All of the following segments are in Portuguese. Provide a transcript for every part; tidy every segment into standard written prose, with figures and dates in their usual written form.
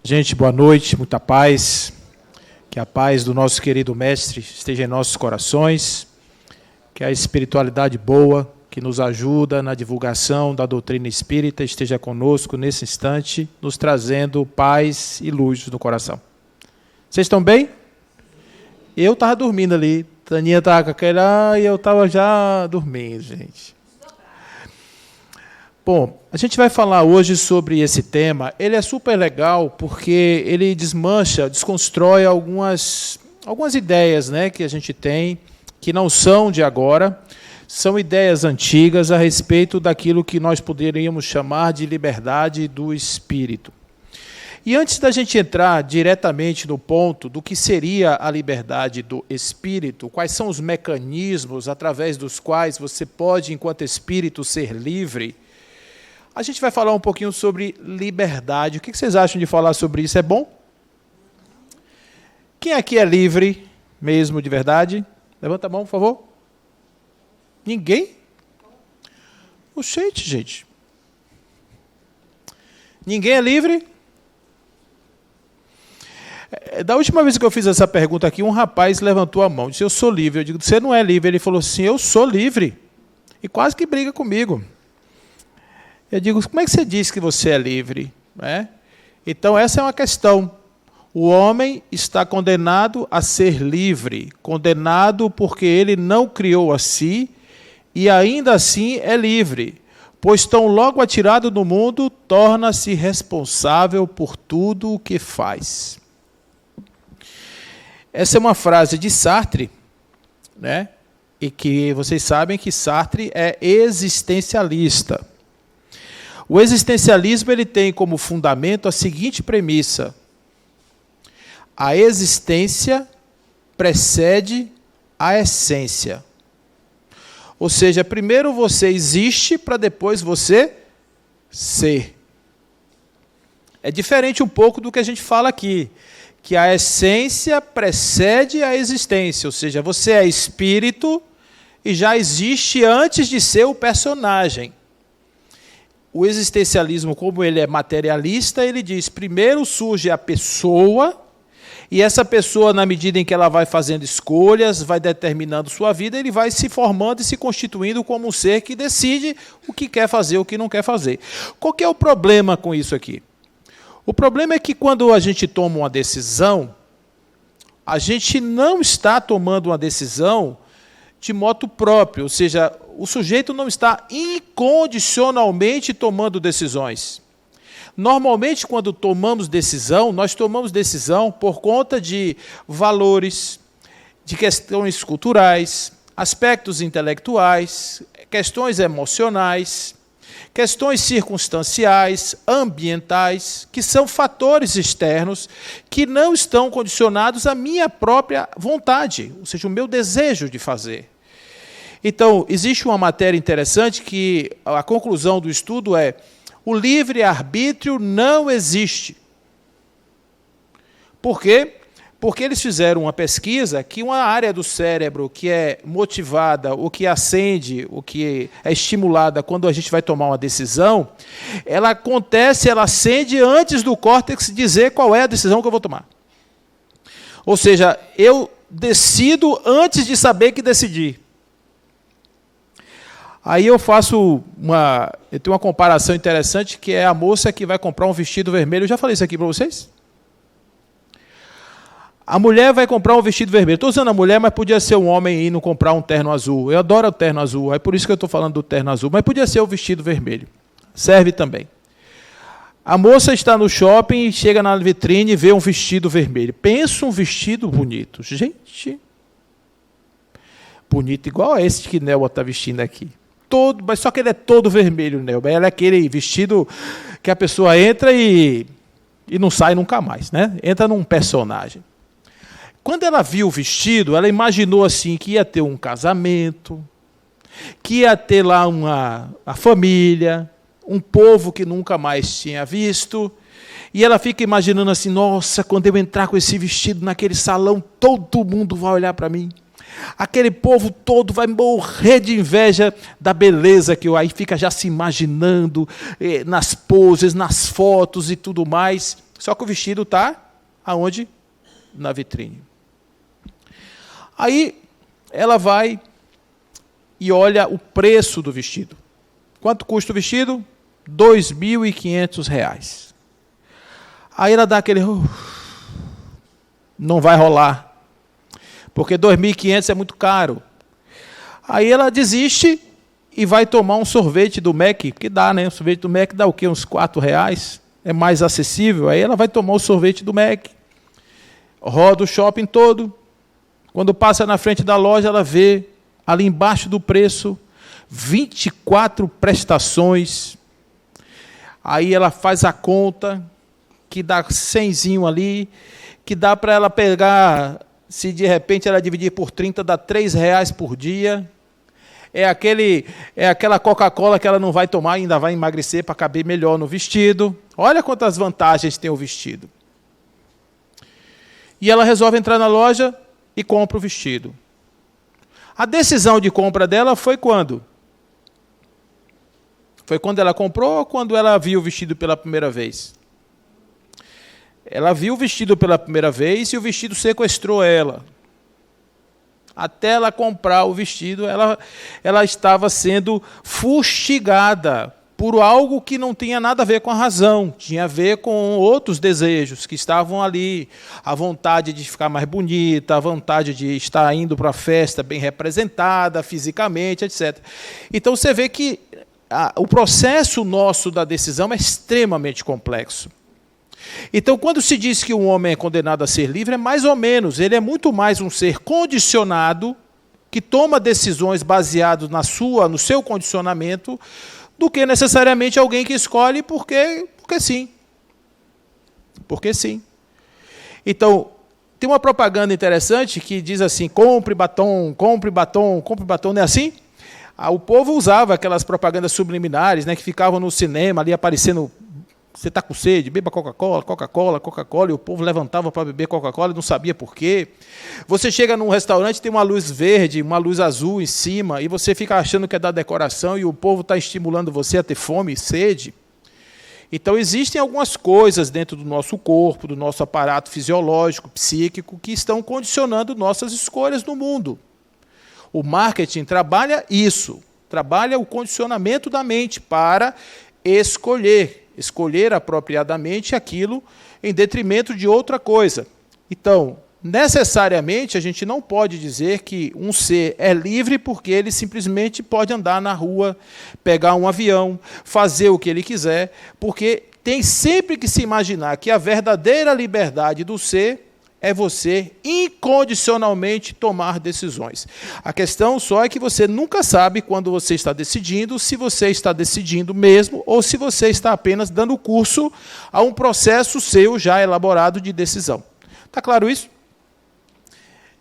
Gente, boa noite, muita paz. Que a paz do nosso querido Mestre esteja em nossos corações. Que a espiritualidade boa, que nos ajuda na divulgação da doutrina espírita, esteja conosco nesse instante, nos trazendo paz e luz no coração. Vocês estão bem? Eu estava dormindo ali. Taninha estava com aquela e eu estava já dormindo, gente. Bom, a gente vai falar hoje sobre esse tema. Ele é super legal porque ele desmancha, desconstrói algumas ideias, né, que a gente tem, que não são de agora, são ideias antigas a respeito daquilo que nós poderíamos chamar de liberdade do espírito. E antes da gente entrar diretamente no ponto do que seria a liberdade do espírito, quais são os mecanismos através dos quais você pode, enquanto espírito, ser livre, a gente vai falar um pouquinho sobre liberdade. O que vocês acham de falar sobre isso? É bom? Quem aqui é livre mesmo de verdade? Levanta a mão, por favor. Ninguém? Oxente, gente. Ninguém é livre? Da última vez que eu fiz essa pergunta aqui, um rapaz levantou a mão, disse, eu sou livre. Eu digo, você não é livre. Ele falou assim, eu sou livre. E quase que briga comigo. Eu digo, como é que você diz que você é livre? Então, essa é uma questão. O homem está condenado a ser livre, condenado porque ele não criou a si, e ainda assim é livre, pois tão logo atirado no mundo, torna-se responsável por tudo o que faz. Essa é uma frase de Sartre, né? E que vocês sabem que Sartre é existencialista. O existencialismo ele tem como fundamento a seguinte premissa: a existência precede a essência. Ou seja, primeiro você existe para depois você ser. É diferente um pouco do que a gente fala aqui, que a essência precede a existência, ou seja, você é espírito e já existe antes de ser o personagem. O existencialismo, como ele é materialista, ele diz, primeiro surge a pessoa, e essa pessoa, na medida em que ela vai fazendo escolhas, vai determinando sua vida, ele vai se formando e se constituindo como um ser que decide o que quer fazer, o que não quer fazer. Qual que é o problema com isso aqui? O problema é que quando a gente toma uma decisão, a gente não está tomando uma decisão de modo próprio, ou seja, o sujeito não está incondicionalmente tomando decisões. Normalmente, quando tomamos decisão, nós tomamos decisão por conta de valores, de questões culturais, aspectos intelectuais, questões emocionais, questões circunstanciais, ambientais, que são fatores externos que não estão condicionados à minha própria vontade, ou seja, o meu desejo de fazer. Então, existe uma matéria interessante que a conclusão do estudo é: o livre-arbítrio não existe. Por quê? Porque eles fizeram uma pesquisa que uma área do cérebro que é motivada, o que acende, o que é estimulada quando a gente vai tomar uma decisão, ela acende antes do córtex dizer qual é a decisão que eu vou tomar. Ou seja, eu decido antes de saber que decidi. Aí eu tenho uma comparação interessante, que é a moça que vai comprar um vestido vermelho. Eu já falei isso aqui para vocês? A mulher vai comprar um vestido vermelho. Estou usando a mulher, mas podia ser um homem indo comprar um terno azul. Eu adoro o terno azul, é por isso que eu estou falando do terno azul. Mas podia ser o vestido vermelho. Serve também. A moça está no shopping, chega na vitrine e vê um vestido vermelho. Pensa um vestido bonito. Gente, bonito igual a esse que Nelba está vestindo aqui. Mas só que ele é todo vermelho, Nelba. Ela é aquele vestido que a pessoa entra e não sai nunca mais, né? Entra num personagem. Quando ela viu o vestido, ela imaginou assim que ia ter um casamento, que ia ter lá a família, um povo que nunca mais tinha visto. E ela fica imaginando assim, nossa, quando eu entrar com esse vestido naquele salão, todo mundo vai olhar para mim. Aquele povo todo vai morrer de inveja da beleza que eu aí fica já se imaginando nas poses, nas fotos e tudo mais. Só que o vestido está aonde? Na vitrine. Aí ela vai e olha o preço do vestido. Quanto custa o vestido? R$ 2.500. Aí ela dá aquele... não vai rolar, porque 2.500 é muito caro. Aí ela desiste e vai tomar um sorvete do Mac, que dá, né? O sorvete do Mac dá o quê? Uns R$4, é mais acessível. Aí ela vai tomar o sorvete do Mac, roda o shopping todo. Quando passa na frente da loja, ela vê ali embaixo do preço 24 prestações. Aí ela faz a conta, que dá 100zinho ali, que dá para ela pegar, se de repente ela dividir por 30, dá R$3 por dia. É aquela Coca-Cola que ela não vai tomar, ainda vai emagrecer para caber melhor no vestido. Olha quantas vantagens tem o vestido. E ela resolve entrar na loja e compra o vestido. A decisão de compra dela foi quando? Foi quando ela comprou ou quando ela viu o vestido pela primeira vez? Ela viu o vestido pela primeira vez e o vestido sequestrou ela. Até ela comprar o vestido, ela estava sendo fustigada por algo que não tinha nada a ver com a razão, tinha a ver com outros desejos que estavam ali, a vontade de ficar mais bonita, a vontade de estar indo para a festa bem representada, fisicamente, etc. Então você vê que o processo nosso da decisão é extremamente complexo. Então, quando se diz que um homem é condenado a ser livre, é mais ou menos, ele é muito mais um ser condicionado, que toma decisões baseadas no seu condicionamento, do que necessariamente alguém que escolhe porque sim. Porque sim. Então, tem uma propaganda interessante que diz assim, compre batom, compre batom, compre batom, não é assim? O povo usava aquelas propagandas subliminares, né, que ficavam no cinema ali aparecendo, você está com sede, beba Coca-Cola, Coca-Cola, Coca-Cola, e o povo levantava para beber Coca-Cola e não sabia por quê. Você chega num restaurante, tem uma luz verde, uma luz azul em cima, e você fica achando que é da decoração, e o povo está estimulando você a ter fome e sede. Então, existem algumas coisas dentro do nosso corpo, do nosso aparato fisiológico, psíquico, que estão condicionando nossas escolhas no mundo. O marketing trabalha isso, trabalha o condicionamento da mente para escolher apropriadamente aquilo em detrimento de outra coisa. Então, necessariamente, a gente não pode dizer que um ser é livre porque ele simplesmente pode andar na rua, pegar um avião, fazer o que ele quiser, porque tem sempre que se imaginar que a verdadeira liberdade do ser é você incondicionalmente tomar decisões. A questão só é que você nunca sabe quando você está decidindo, se você está decidindo mesmo, ou se você está apenas dando curso a um processo seu já elaborado de decisão. Está claro isso?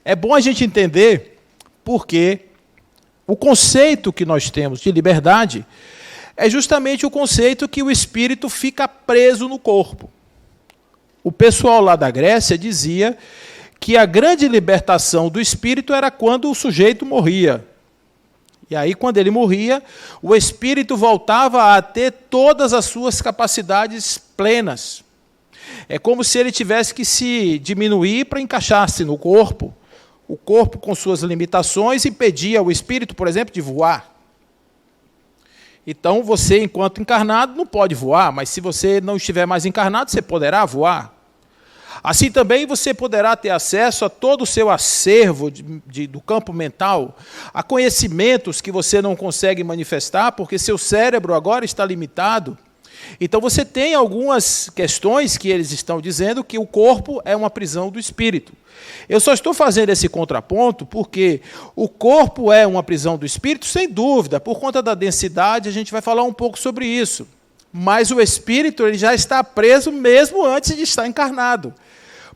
É bom a gente entender porque o conceito que nós temos de liberdade é justamente o conceito que o espírito fica preso no corpo. O pessoal lá da Grécia dizia que a grande libertação do espírito era quando o sujeito morria. E aí, quando ele morria, o espírito voltava a ter todas as suas capacidades plenas. É como se ele tivesse que se diminuir para encaixar-se no corpo. O corpo, com suas limitações, impedia o espírito, por exemplo, de voar. Então, você, enquanto encarnado, não pode voar, mas se você não estiver mais encarnado, você poderá voar. Assim também você poderá ter acesso a todo o seu acervo do campo mental, a conhecimentos que você não consegue manifestar, porque seu cérebro agora está limitado. Então você tem algumas questões que eles estão dizendo que o corpo é uma prisão do espírito. Eu só estou fazendo esse contraponto porque o corpo é uma prisão do espírito, sem dúvida, por conta da densidade, a gente vai falar um pouco sobre isso. Mas o espírito ele já está preso mesmo antes de estar encarnado,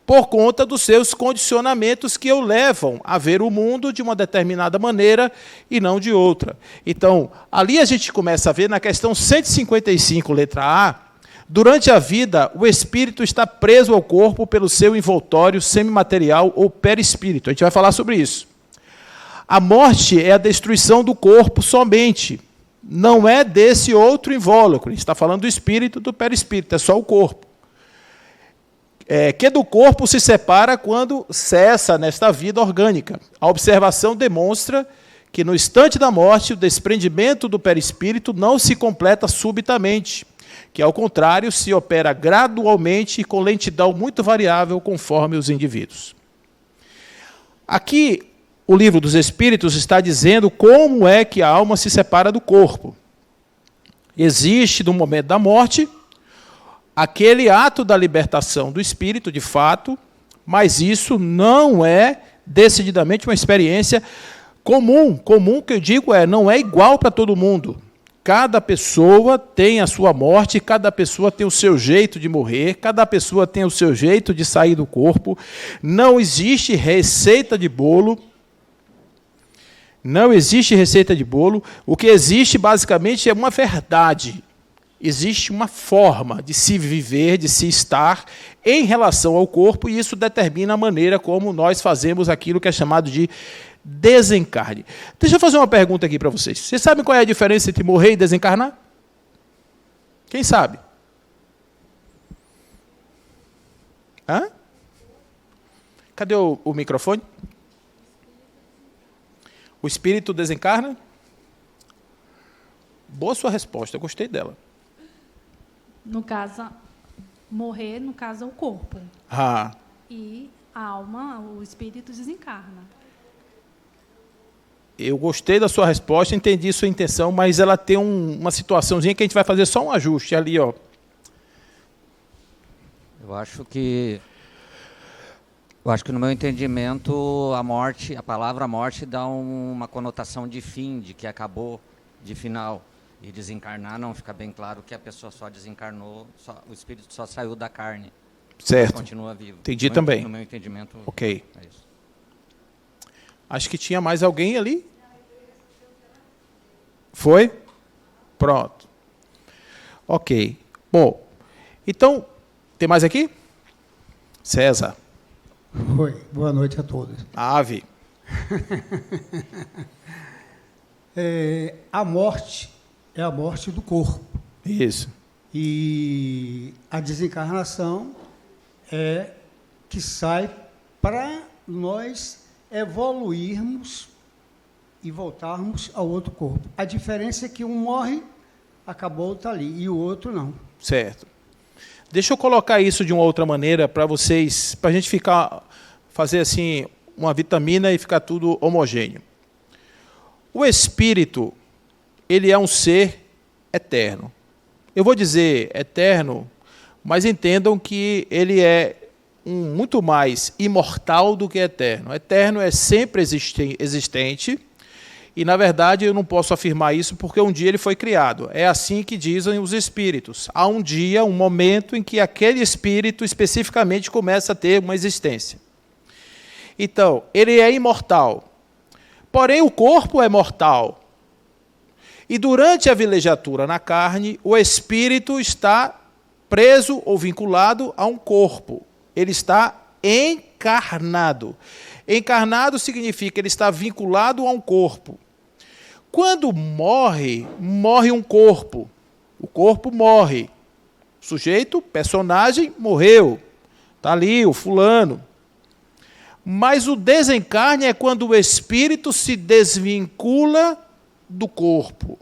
por conta dos seus condicionamentos que o levam a ver o mundo de uma determinada maneira e não de outra. Então, ali a gente começa a ver na questão 155, letra A, durante a vida, o espírito está preso ao corpo pelo seu envoltório semimaterial ou perispírito. A gente vai falar sobre isso. A morte é a destruição do corpo somente, não é desse outro invólucro. A gente está falando do espírito, do perispírito, é só o corpo. que do corpo se separa quando cessa nesta vida orgânica. A observação demonstra que no instante da morte, o desprendimento do perispírito não se completa subitamente, que, ao contrário, se opera gradualmente e com lentidão muito variável conforme os indivíduos. Aqui, o Livro dos Espíritos está dizendo como é que a alma se separa do corpo. Existe, no momento da morte, aquele ato da libertação do espírito, de fato, mas isso não é decididamente uma experiência comum. Comum, que eu digo, não é igual para todo mundo. Cada pessoa tem a sua morte, cada pessoa tem o seu jeito de morrer, cada pessoa tem o seu jeito de sair do corpo. Não existe receita de bolo. Não existe receita de bolo. O que existe, basicamente, é uma verdade. Existe uma forma de se viver, de se estar em relação ao corpo, e isso determina a maneira como nós fazemos aquilo que é chamado de desencarne. Deixa eu fazer uma pergunta aqui para vocês. Vocês sabem qual é a diferença entre morrer e desencarnar? Quem sabe? Hã? Cadê o microfone? O espírito desencarna? Boa sua resposta, eu gostei dela. No caso, morrer, no caso, é o corpo. Ah. E a alma, o espírito desencarna. Eu gostei da sua resposta, entendi sua intenção, mas ela tem uma situaçãozinha que a gente vai fazer só um ajuste ali, ó. Eu acho que no meu entendimento, a palavra morte dá uma conotação de fim, de que acabou, de final. E desencarnar não fica bem claro que a pessoa só desencarnou, o espírito só saiu da carne. Certo. Continua vivo. Entendi também. No meu entendimento, ok. É isso. Acho que tinha mais alguém ali. Foi? Pronto. Ok. Bom, então, tem mais aqui? César. Oi, boa noite a todos. Ave. A morte é a morte do corpo. Isso. E a desencarnação é que sai para nós evoluirmos e voltarmos ao outro corpo. A diferença é que um morre, acabou, está ali, e o outro não. Certo. Deixa eu colocar isso de uma outra maneira para vocês, para a gente fazer assim uma vitamina e ficar tudo homogêneo. O espírito, ele é um ser eterno. Eu vou dizer eterno, mas entendam que ele é muito mais imortal do que eterno. Eterno é sempre existente, e, na verdade, eu não posso afirmar isso porque um dia ele foi criado. É assim que dizem os espíritos. Há um dia, um momento em que aquele espírito especificamente começa a ter uma existência. Então, ele é imortal. Porém, o corpo é mortal. E durante a vilegiatura na carne, o espírito está preso ou vinculado a um corpo. Ele está encarnado. Encarnado significa que ele está vinculado a um corpo. Quando morre, morre um corpo. O corpo morre. O sujeito, personagem, morreu. Está ali o fulano. Mas o desencarne é quando o espírito se desvincula do corpo.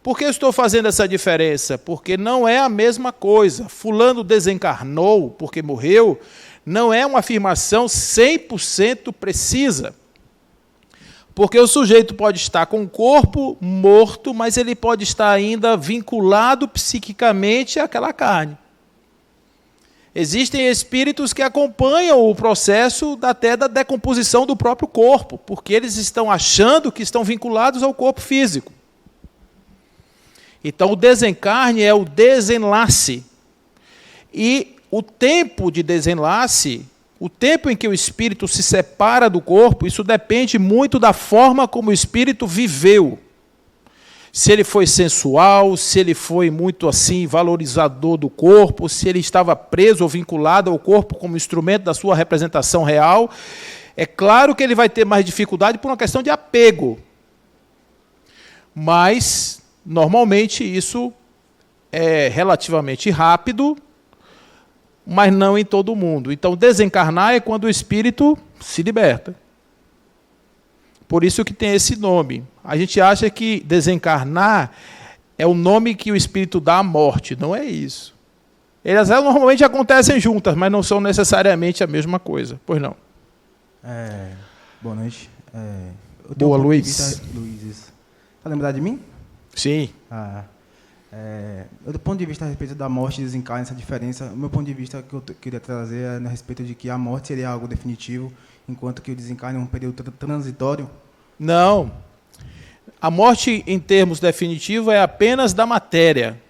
Por que eu estou fazendo essa diferença? Porque não é a mesma coisa. Fulano desencarnou porque morreu, não é uma afirmação 100% precisa. Porque o sujeito pode estar com o corpo morto, mas ele pode estar ainda vinculado psiquicamente àquela carne. Existem espíritos que acompanham o processo até da decomposição do próprio corpo, porque eles estão achando que estão vinculados ao corpo físico. Então, o desencarne é o desenlace. E o tempo de desenlace, o tempo em que o espírito se separa do corpo, isso depende muito da forma como o espírito viveu. Se ele foi sensual, se ele foi muito assim valorizador do corpo, se ele estava preso ou vinculado ao corpo como instrumento da sua representação real, é claro que ele vai ter mais dificuldade por uma questão de apego. Mas, normalmente, isso é relativamente rápido, mas não em todo mundo. Então, desencarnar é quando o espírito se liberta. Por isso que tem esse nome. A gente acha que desencarnar é o nome que o espírito dá à morte. Não é isso. Elas normalmente acontecem juntas, mas não são necessariamente a mesma coisa. Pois não. Boa noite. Boa, Luiz. Luiz. Está lembrado de mim? Sim. Do ponto de vista a respeito da morte e desencarne, essa diferença, o meu ponto de vista que eu queria trazer é a respeito de que a morte seria algo definitivo, enquanto que o desencarne é um período transitório. Não. A morte, em termos definitivos, é apenas da matéria.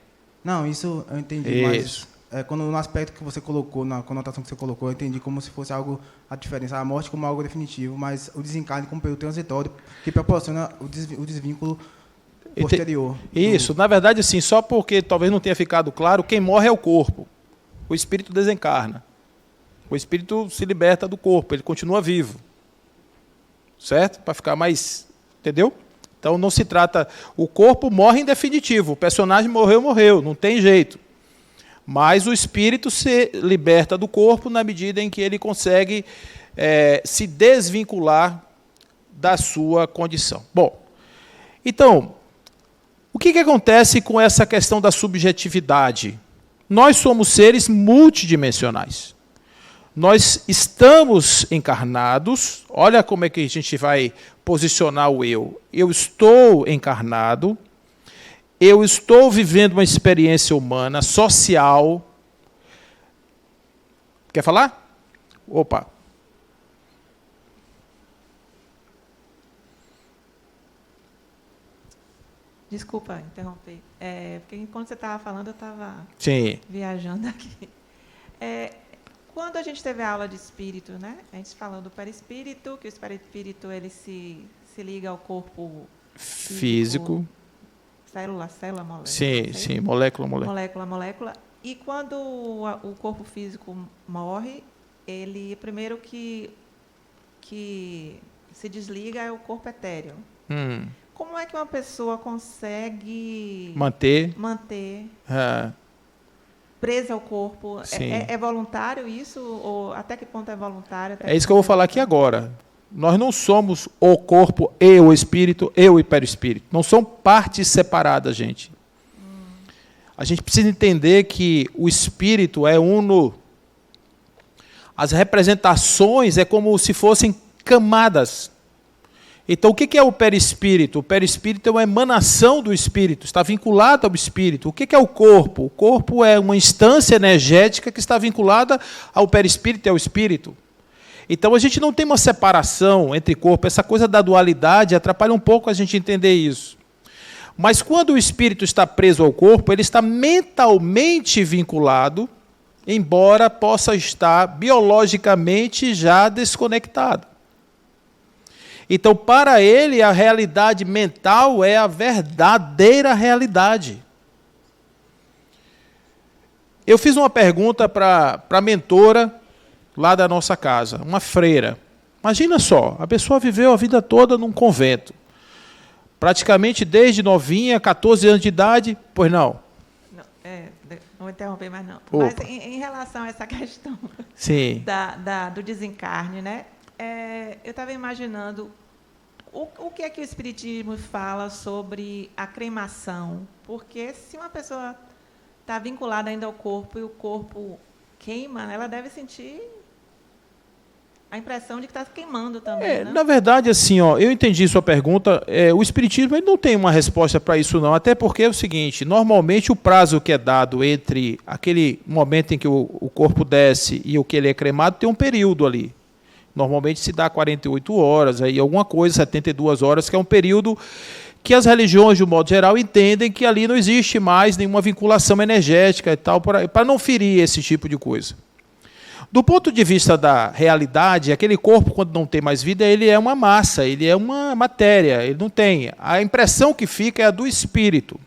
Não, isso eu entendi, Isso. mas quando no aspecto que você colocou, na conotação que você colocou, eu entendi como se fosse algo, a diferença, a morte como algo definitivo, mas o desencarne como período transitório, que proporciona o desvínculo posterior. Isso, na verdade, assim, só porque talvez não tenha ficado claro, quem morre é o corpo. O espírito desencarna. O espírito se liberta do corpo, ele continua vivo. Certo? Para ficar mais... Entendeu? Então não se trata... O corpo morre em definitivo, o personagem morreu, não tem jeito. Mas o espírito se liberta do corpo na medida em que ele consegue se desvincular da sua condição. Bom, então... O que acontece com essa questão da subjetividade? Nós somos seres multidimensionais. Nós estamos encarnados, olha como é que a gente vai posicionar o eu. Eu estou encarnado, eu estou vivendo uma experiência humana, social. Quer falar? Opa. Desculpa interromper. Porque enquanto você estava falando, eu estava viajando aqui. Quando a gente teve a aula de espírito, né? A gente falando do perispírito, que o perispírito ele se liga ao corpo físico. Célula, molécula. Sim, molécula. Molécula. E quando o corpo físico morre, ele primeiro que se desliga é o corpo etéreo. Como é que uma pessoa consegue manter presa ao corpo? É voluntário isso? Ou até que ponto é voluntário? É isso que eu vou falar aqui agora. Nós não somos o corpo e o espírito e o perispírito. Não são partes separadas, gente. A gente precisa entender que o espírito é uno. As representações é como se fossem camadas. Então, o que é o perispírito? O perispírito é uma emanação do espírito, está vinculado ao espírito. O que é o corpo? O corpo é uma instância energética que está vinculada ao perispírito e ao espírito. Então, a gente não tem uma separação entre corpo. Essa coisa da dualidade atrapalha um pouco a gente entender isso. Mas, quando o espírito está preso ao corpo, ele está mentalmente vinculado, embora possa estar biologicamente já desconectado. Então, para ele, a realidade mental é a verdadeira realidade. Eu fiz uma pergunta para a mentora lá da nossa casa, uma freira. Imagina só, a pessoa viveu a vida toda num convento. Praticamente desde novinha, 14 anos de idade, pois não? Não vou interromper mais não. Opa. Mas em relação a essa questão do desencarne, né? Eu estava imaginando o que é que o Espiritismo fala sobre a cremação. Porque se uma pessoa está vinculada ainda ao corpo e o corpo queima, ela deve sentir a impressão de que está queimando também. Né? Na verdade, assim, eu entendi sua pergunta. O Espiritismo ele não tem uma resposta para isso, não. Até porque é o seguinte, normalmente o prazo que é dado entre aquele momento em que o corpo desce e o que ele é cremado tem um período ali. Normalmente se dá 48 horas, aí alguma coisa, 72 horas, que é um período que as religiões, de um modo geral, entendem que ali não existe mais nenhuma vinculação energética e tal, para não ferir esse tipo de coisa. Do ponto de vista da realidade, aquele corpo, quando não tem mais vida, ele é uma massa, ele é uma matéria, ele não tem. A impressão que fica é a do espírito.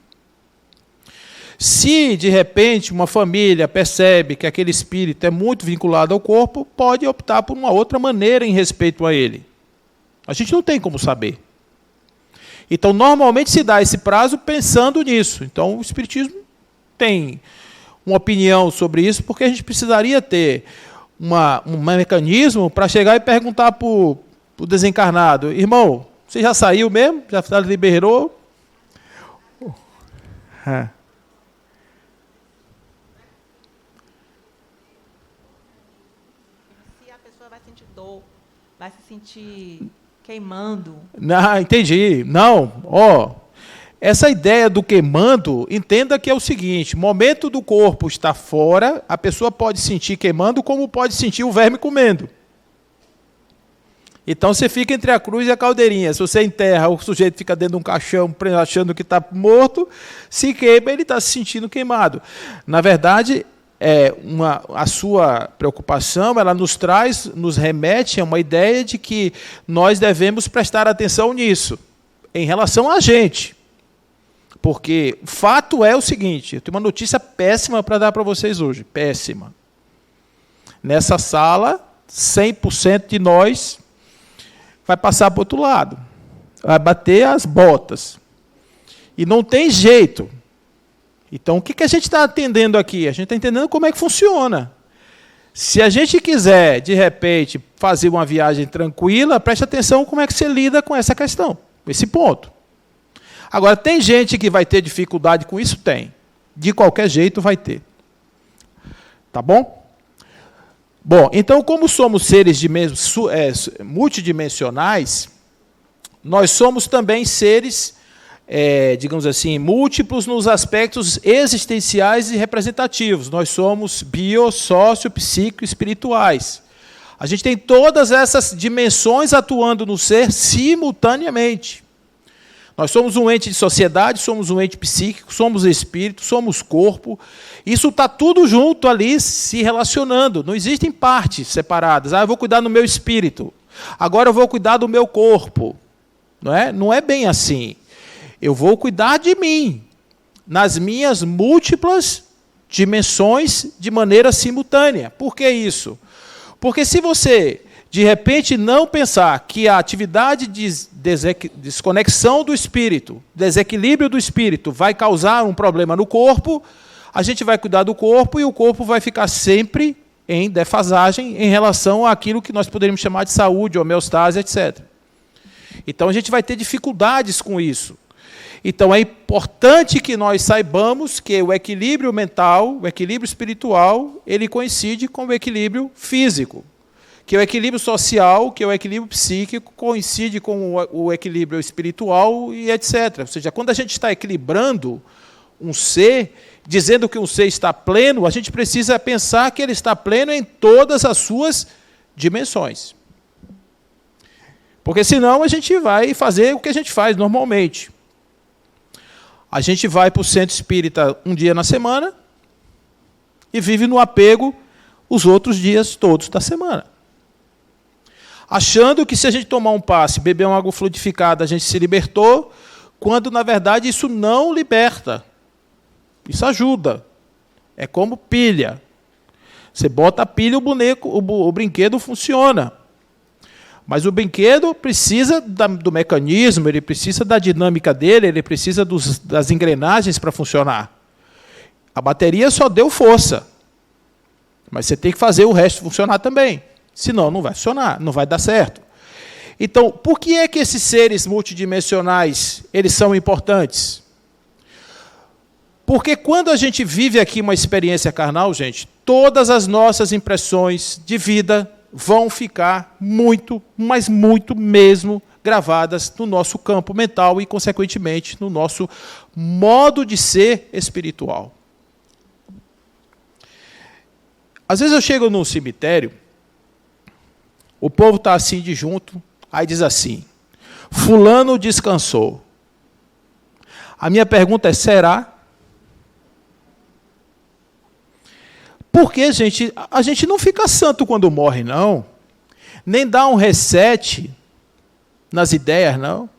Se, de repente, uma família percebe que aquele espírito é muito vinculado ao corpo, pode optar por uma outra maneira em respeito a ele. A gente não tem como saber. Então, normalmente se dá esse prazo pensando nisso. Então, o Espiritismo tem uma opinião sobre isso, porque a gente precisaria ter um mecanismo para chegar e perguntar para o desencarnado: irmão, você já saiu mesmo? Já liberou? Se a pessoa vai sentir dor, vai se sentir queimando. Não, entendi. Não, essa ideia do queimando, entenda que é o seguinte: momento do corpo está fora, a pessoa pode sentir queimando, como pode sentir o verme comendo. Então você fica entre a cruz e a caldeirinha. Se você enterra, o sujeito fica dentro de um caixão achando que está morto, se queima, ele está se sentindo queimado. Na verdade, a sua preocupação, ela nos remete a uma ideia de que nós devemos prestar atenção nisso, em relação a gente. Porque o fato é o seguinte: eu tenho uma notícia péssima para dar para vocês hoje, péssima. Nessa sala, 100% de nós vai passar para o outro lado, vai bater as botas. E não tem jeito. Então, o que a gente está atendendo aqui? A gente está entendendo como é que funciona. Se a gente quiser, de repente, fazer uma viagem tranquila, preste atenção como é que você lida com essa questão, esse ponto. Agora, tem gente que vai ter dificuldade com isso? Tem. De qualquer jeito vai ter. Tá bom? Bom, então, como somos seres multidimensionais, nós somos também seres, digamos assim, múltiplos nos aspectos existenciais e representativos. Nós somos bio, sócio, psíquico e espirituais. A gente tem todas essas dimensões atuando no ser simultaneamente. Nós somos um ente de sociedade, somos um ente psíquico, somos espírito, somos corpo. Isso está tudo junto ali, se relacionando. Não existem partes separadas. Eu vou cuidar do meu espírito. Agora eu vou cuidar do meu corpo. Não é bem assim. Eu vou cuidar de mim, nas minhas múltiplas dimensões, de maneira simultânea. Por que isso? Porque se você, de repente, não pensar que a atividade de desconexão do espírito, desequilíbrio do espírito, vai causar um problema no corpo, a gente vai cuidar do corpo e o corpo vai ficar sempre em defasagem em relação àquilo que nós poderíamos chamar de saúde, homeostase, etc. Então, a gente vai ter dificuldades com isso. Então, é importante que nós saibamos que o equilíbrio mental, o equilíbrio espiritual, ele coincide com o equilíbrio físico. Que o equilíbrio social, que o equilíbrio psíquico, coincide com o equilíbrio espiritual e etc. Ou seja, quando a gente está equilibrando um ser, dizendo que um ser está pleno, a gente precisa pensar que ele está pleno em todas as suas dimensões. Porque senão a gente vai fazer o que a gente faz normalmente. A gente vai para o centro espírita um dia na semana e vive no apego os outros dias todos da semana. Achando que se a gente tomar um passe, beber uma água fluidificada, a gente se libertou, quando, na verdade, isso não liberta. Isso ajuda. É como pilha. Você bota a pilha, o brinquedo funciona. Mas o brinquedo precisa do mecanismo, ele precisa da dinâmica dele, ele precisa das engrenagens para funcionar. A bateria só deu força. Mas você tem que fazer o resto funcionar também. Senão não vai funcionar, não vai dar certo. Então, por que é que esses seres multidimensionais eles são importantes? Porque quando a gente vive aqui uma experiência carnal, gente, todas as nossas impressões de vida vão ficar muito, mas muito mesmo, gravadas no nosso campo mental e, consequentemente, no nosso modo de ser espiritual. Às vezes eu chego num cemitério, o povo está assim de junto, aí diz assim: fulano descansou. A minha pergunta é: será? Porque, gente, a gente não fica santo quando morre, não. Nem dá um reset nas ideias, não.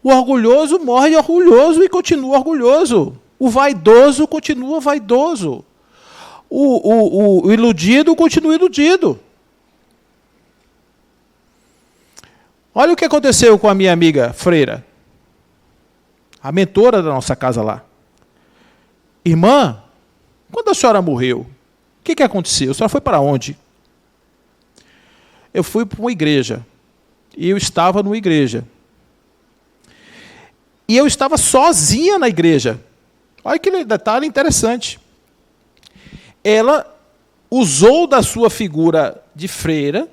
O orgulhoso morre orgulhoso e continua orgulhoso. O vaidoso continua vaidoso. O iludido continua iludido. Olha o que aconteceu com a minha amiga Freira, a mentora da nossa casa lá. Irmã, quando a senhora morreu, o que aconteceu? A senhora foi para onde? Eu fui para uma igreja. E eu estava numa igreja. E eu estava sozinha na igreja. Olha que detalhe interessante. Ela usou da sua figura de freira,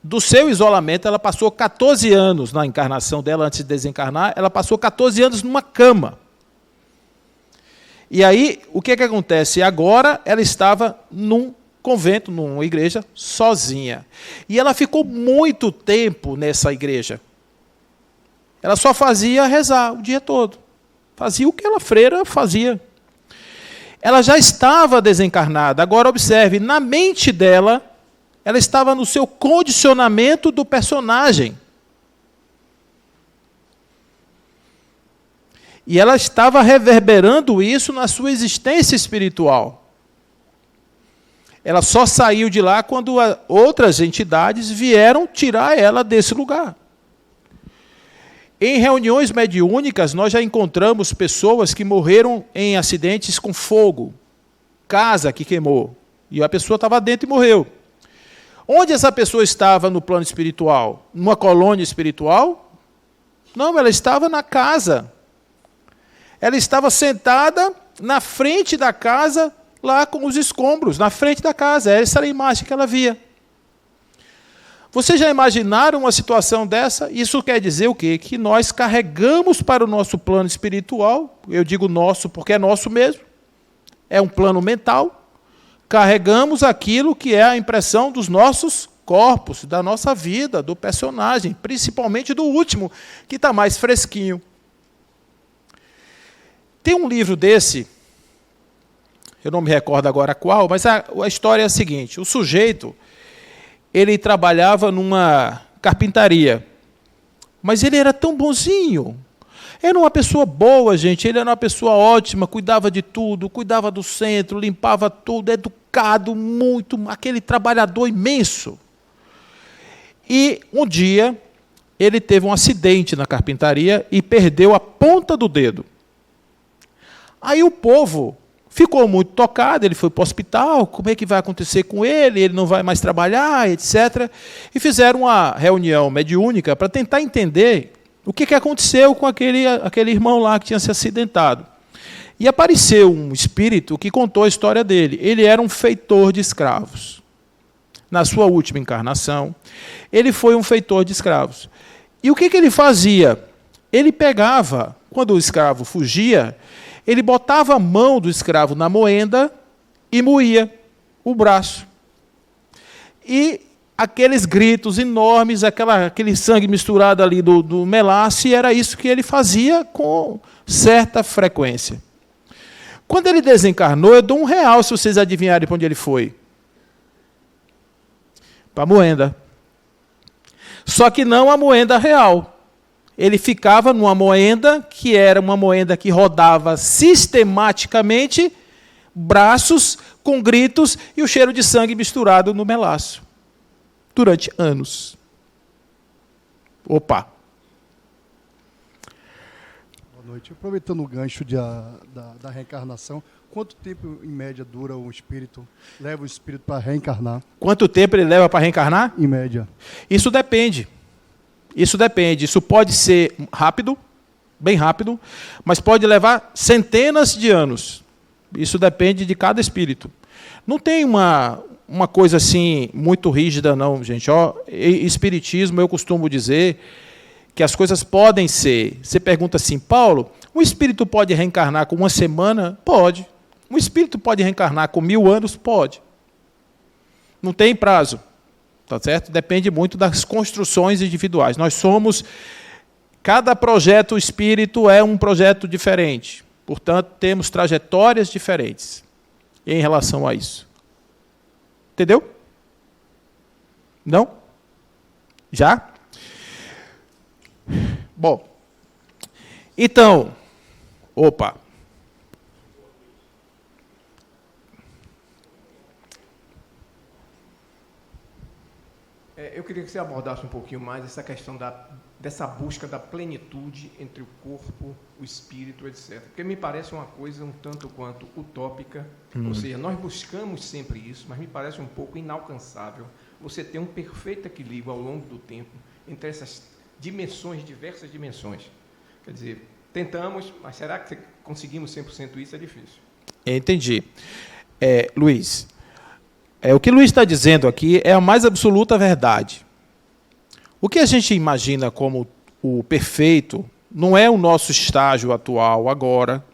do seu isolamento, ela passou 14 anos na encarnação dela, antes de desencarnar, ela passou 14 anos numa cama. E aí, o que acontece? Agora ela estava num convento, numa igreja, sozinha. E ela ficou muito tempo nessa igreja. Ela só fazia rezar o dia todo. Fazia o que ela, freira, fazia. Ela já estava desencarnada. Agora, observe, na mente dela, ela estava no seu condicionamento do personagem. E ela estava reverberando isso na sua existência espiritual. Ela só saiu de lá quando outras entidades vieram tirar ela desse lugar. Em reuniões mediúnicas, nós já encontramos pessoas que morreram em acidentes com fogo, casa que queimou, e a pessoa estava dentro e morreu. Onde essa pessoa estava no plano espiritual? Numa colônia espiritual? Não, ela estava na casa. Ela estava sentada na frente da casa, lá com os escombros, na frente da casa. Essa era a imagem que ela via. Vocês já imaginaram uma situação dessa? Isso quer dizer o quê? Que nós carregamos para o nosso plano espiritual, eu digo nosso porque é nosso mesmo, é um plano mental, carregamos aquilo que é a impressão dos nossos corpos, da nossa vida, do personagem, principalmente do último, que está mais fresquinho. Tem um livro desse, eu não me recordo agora qual, mas a história é a seguinte: o sujeito, ele trabalhava numa carpintaria, mas ele era tão bonzinho, era uma pessoa boa, gente, ele era uma pessoa ótima, cuidava de tudo, cuidava do centro, limpava tudo, educado, muito, aquele trabalhador imenso. E um dia, ele teve um acidente na carpintaria e perdeu a ponta do dedo. Aí o povo ficou muito tocado, ele foi para o hospital, como é que vai acontecer com ele, ele não vai mais trabalhar, etc. E fizeram uma reunião mediúnica para tentar entender o que aconteceu com aquele irmão lá que tinha se acidentado. E apareceu um espírito que contou a história dele. Ele era um feitor de escravos. Na sua última encarnação, ele foi um feitor de escravos. E o que ele fazia? Ele pegava, quando o escravo fugia, ele botava a mão do escravo na moenda e moía o braço. E aqueles gritos enormes, aquele sangue misturado ali do melaço, era isso que ele fazia com certa frequência. Quando ele desencarnou, eu dou R$1 se vocês adivinharem para onde ele foi. Para a moenda. Só que não a moenda real. Ele ficava numa moenda, que era uma moenda que rodava sistematicamente, braços com gritos e o cheiro de sangue misturado no melaço. Durante anos. Opa! Boa noite. Aproveitando o gancho da reencarnação, quanto tempo, em média, dura o espírito, leva o espírito para reencarnar? Quanto tempo ele leva para reencarnar? Em média. Isso depende. Isso depende. Isso pode ser rápido, bem rápido, mas pode levar centenas de anos. Isso depende de cada espírito. Não tem uma coisa assim muito rígida, não, gente. Espiritismo, eu costumo dizer que as coisas podem ser. Você pergunta assim, Paulo, um espírito pode reencarnar com uma semana? Pode. Um espírito pode reencarnar com 1000 anos? Pode. Não tem prazo. Tá certo? Depende muito das construções individuais. Nós somos... Cada projeto espírito é um projeto diferente. Portanto, temos trajetórias diferentes em relação a isso. Entendeu? Não? Já? Bom. Então, opa. Eu queria que você abordasse um pouquinho mais essa questão dessa busca da plenitude entre o corpo, o espírito, etc. Porque me parece uma coisa um tanto quanto utópica, ou seja, nós buscamos sempre isso, mas me parece um pouco inalcançável você ter um perfeito equilíbrio ao longo do tempo entre essas dimensões, diversas dimensões. Quer dizer, tentamos, mas será que conseguimos 100% isso? É difícil. Entendi. Luiz, o que Luiz está dizendo aqui é a mais absoluta verdade. O que a gente imagina como o perfeito não é o nosso estágio atual agora,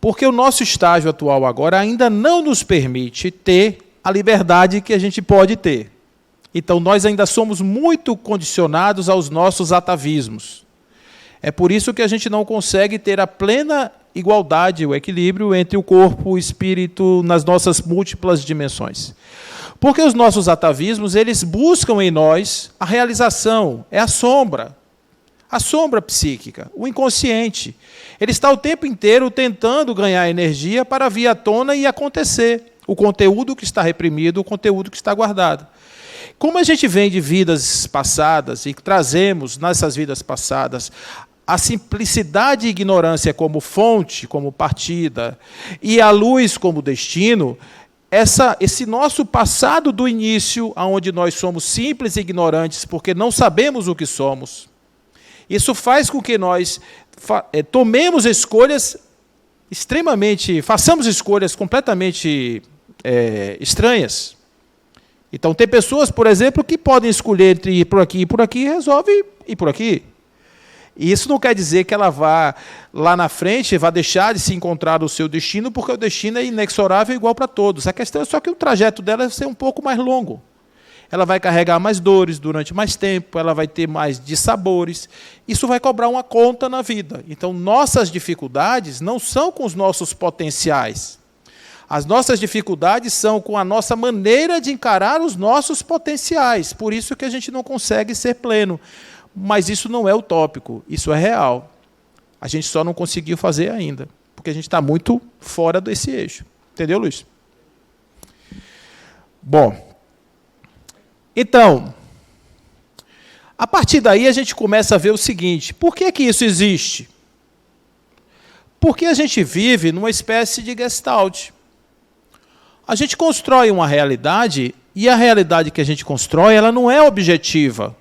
porque o nosso estágio atual agora ainda não nos permite ter a liberdade que a gente pode ter. Então, nós ainda somos muito condicionados aos nossos atavismos. É por isso que a gente não consegue ter a plena igualdade, o equilíbrio entre o corpo e o espírito nas nossas múltiplas dimensões. Porque os nossos atavismos, eles buscam em nós a realização, é a sombra psíquica, o inconsciente. Ele está o tempo inteiro tentando ganhar energia para vir à tona e acontecer o conteúdo que está reprimido, o conteúdo que está guardado. Como a gente vem de vidas passadas e trazemos nessas vidas passadas a simplicidade e ignorância como fonte, como partida, e a luz como destino, esse nosso passado do início, onde nós somos simples e ignorantes, porque não sabemos o que somos, isso faz com que nós tomemos escolhas façamos escolhas completamente estranhas. Então, tem pessoas, por exemplo, que podem escolher entre ir por aqui e por aqui, e resolve ir por aqui. E isso não quer dizer que ela vá lá na frente, vá deixar de se encontrar o seu destino, porque o destino é inexorável e igual para todos. A questão é só que o trajeto dela vai ser um pouco mais longo. Ela vai carregar mais dores durante mais tempo, ela vai ter mais dissabores. Isso vai cobrar uma conta na vida. Então, nossas dificuldades não são com os nossos potenciais. As nossas dificuldades são com a nossa maneira de encarar os nossos potenciais. Por isso que a gente não consegue ser pleno. Mas isso não é utópico, isso é real. A gente só não conseguiu fazer ainda, porque a gente está muito fora desse eixo. Entendeu, Luiz? Bom, então, a partir daí a gente começa a ver o seguinte: por que isso existe? Porque a gente vive numa espécie de gestalt. A gente constrói uma realidade, e a realidade que a gente constrói, ela não é objetiva.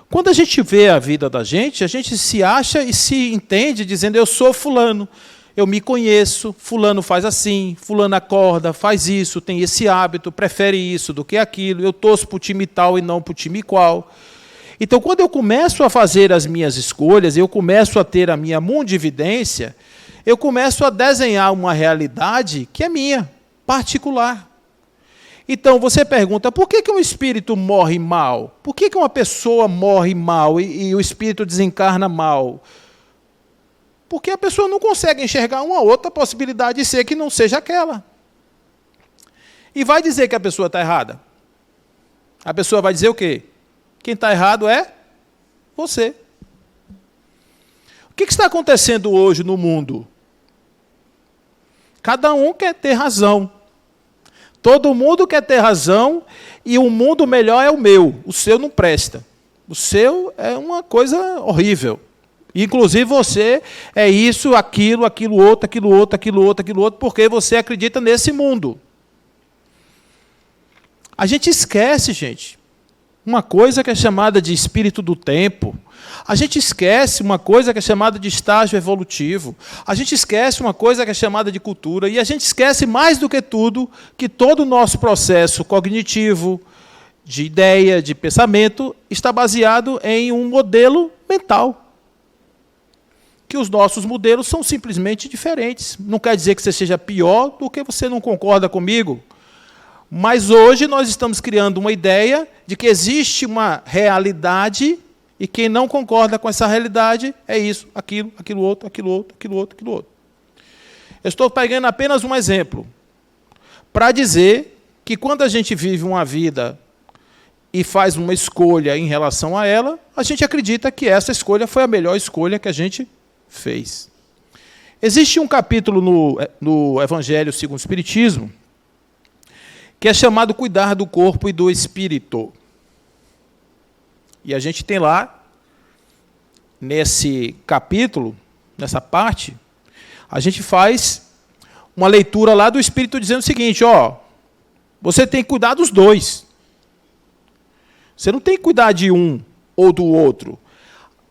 Quando a gente vê a vida da gente se acha e se entende dizendo: eu sou fulano, eu me conheço, fulano faz assim, fulano acorda, faz isso, tem esse hábito, prefere isso do que aquilo, eu torço para o time tal e não para o time qual. Então, quando eu começo a fazer as minhas escolhas, eu começo a ter a minha mundividência, eu começo a desenhar uma realidade que é minha, particular. Então, você pergunta, por que um espírito morre mal? Por que uma pessoa morre mal e o espírito desencarna mal? Porque a pessoa não consegue enxergar uma outra possibilidade de ser que não seja aquela. E vai dizer que a pessoa está errada. A pessoa vai dizer o quê? Quem está errado é você. O que está acontecendo hoje no mundo? Cada um quer ter razão. Todo mundo quer ter razão e o mundo melhor é o meu. O seu não presta. O seu é uma coisa horrível. Inclusive você é isso, aquilo outro, porque você acredita nesse mundo. A gente esquece, gente, uma coisa que é chamada de espírito do tempo. A gente esquece uma coisa que é chamada de estágio evolutivo. A gente esquece uma coisa que é chamada de cultura. E a gente esquece, mais do que tudo, que todo o nosso processo cognitivo, de ideia, de pensamento, está baseado em um modelo mental. Que os nossos modelos são simplesmente diferentes. Não quer dizer que você seja pior do que você não concorda comigo. Mas hoje nós estamos criando uma ideia de que existe uma realidade e quem não concorda com essa realidade é isso, aquilo outro. Eu estou pegando apenas um exemplo para dizer que quando a gente vive uma vida e faz uma escolha em relação a ela, a gente acredita que essa escolha foi a melhor escolha que a gente fez. Existe um capítulo no Evangelho segundo o Espiritismo que é chamado Cuidar do Corpo e do Espírito. E a gente tem lá, nesse capítulo, nessa parte, a gente faz uma leitura lá do Espírito dizendo o seguinte, ó, você tem que cuidar dos dois. Você não tem que cuidar de um ou do outro.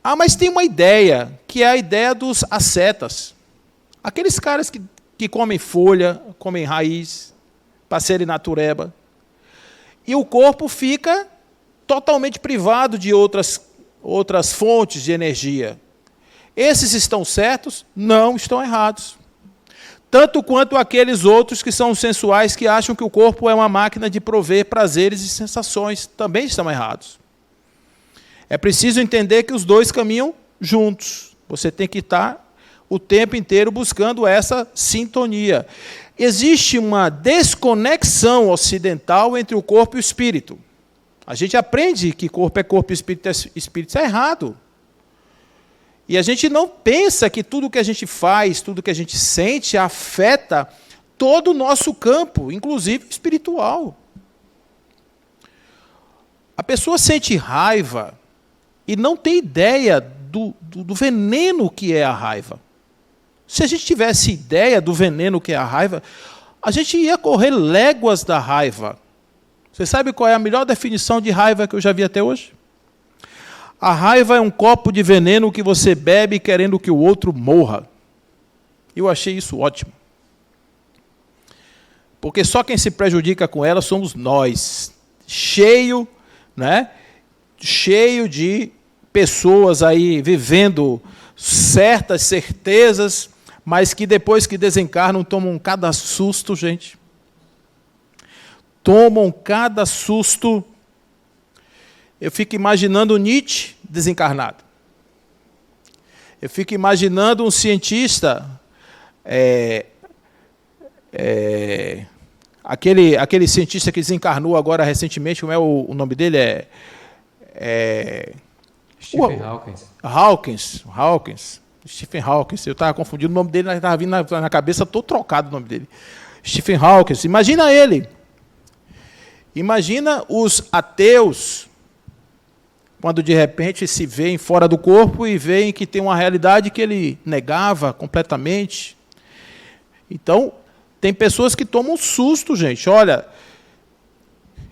Ah, mas tem uma ideia, que é a ideia dos ascetas. Aqueles caras que comem folha, comem raiz, passeira e natureba. E o corpo fica totalmente privado de outras fontes de energia. Esses estão certos? Não, estão errados. Tanto quanto aqueles outros que são sensuais, que acham que o corpo é uma máquina de prover prazeres e sensações, também estão errados. É preciso entender que os dois caminham juntos. Você tem que estar o tempo inteiro buscando essa sintonia. Existe uma desconexão ocidental entre o corpo e o espírito. A gente aprende que corpo é corpo e espírito é espírito. Isso é errado. E a gente não pensa que tudo que a gente faz, tudo que a gente sente, afeta todo o nosso campo, inclusive espiritual. A pessoa sente raiva e não tem ideia do veneno que é a raiva. Se a gente tivesse ideia do veneno que é a raiva, a gente ia correr léguas da raiva. Você sabe qual é a melhor definição de raiva que eu já vi até hoje? A raiva é um copo de veneno que você bebe querendo que o outro morra. Eu achei isso ótimo. Porque só quem se prejudica com ela somos nós. Cheio de pessoas aí vivendo certas certezas, mas que depois que desencarnam tomam cada susto, gente. Tomam cada susto. Eu fico imaginando Nietzsche desencarnado. Eu fico imaginando um cientista, aquele cientista que desencarnou agora recentemente, como é o nome dele? Stephen Hawking. Stephen Hawking. Eu estava confundindo o nome dele, mas estava vindo na cabeça, todo trocado o nome dele. Stephen Hawking. Imagina ele. Imagina os ateus, quando de repente se veem fora do corpo e veem que tem uma realidade que ele negava completamente. Então, tem pessoas que tomam susto, gente. Olha,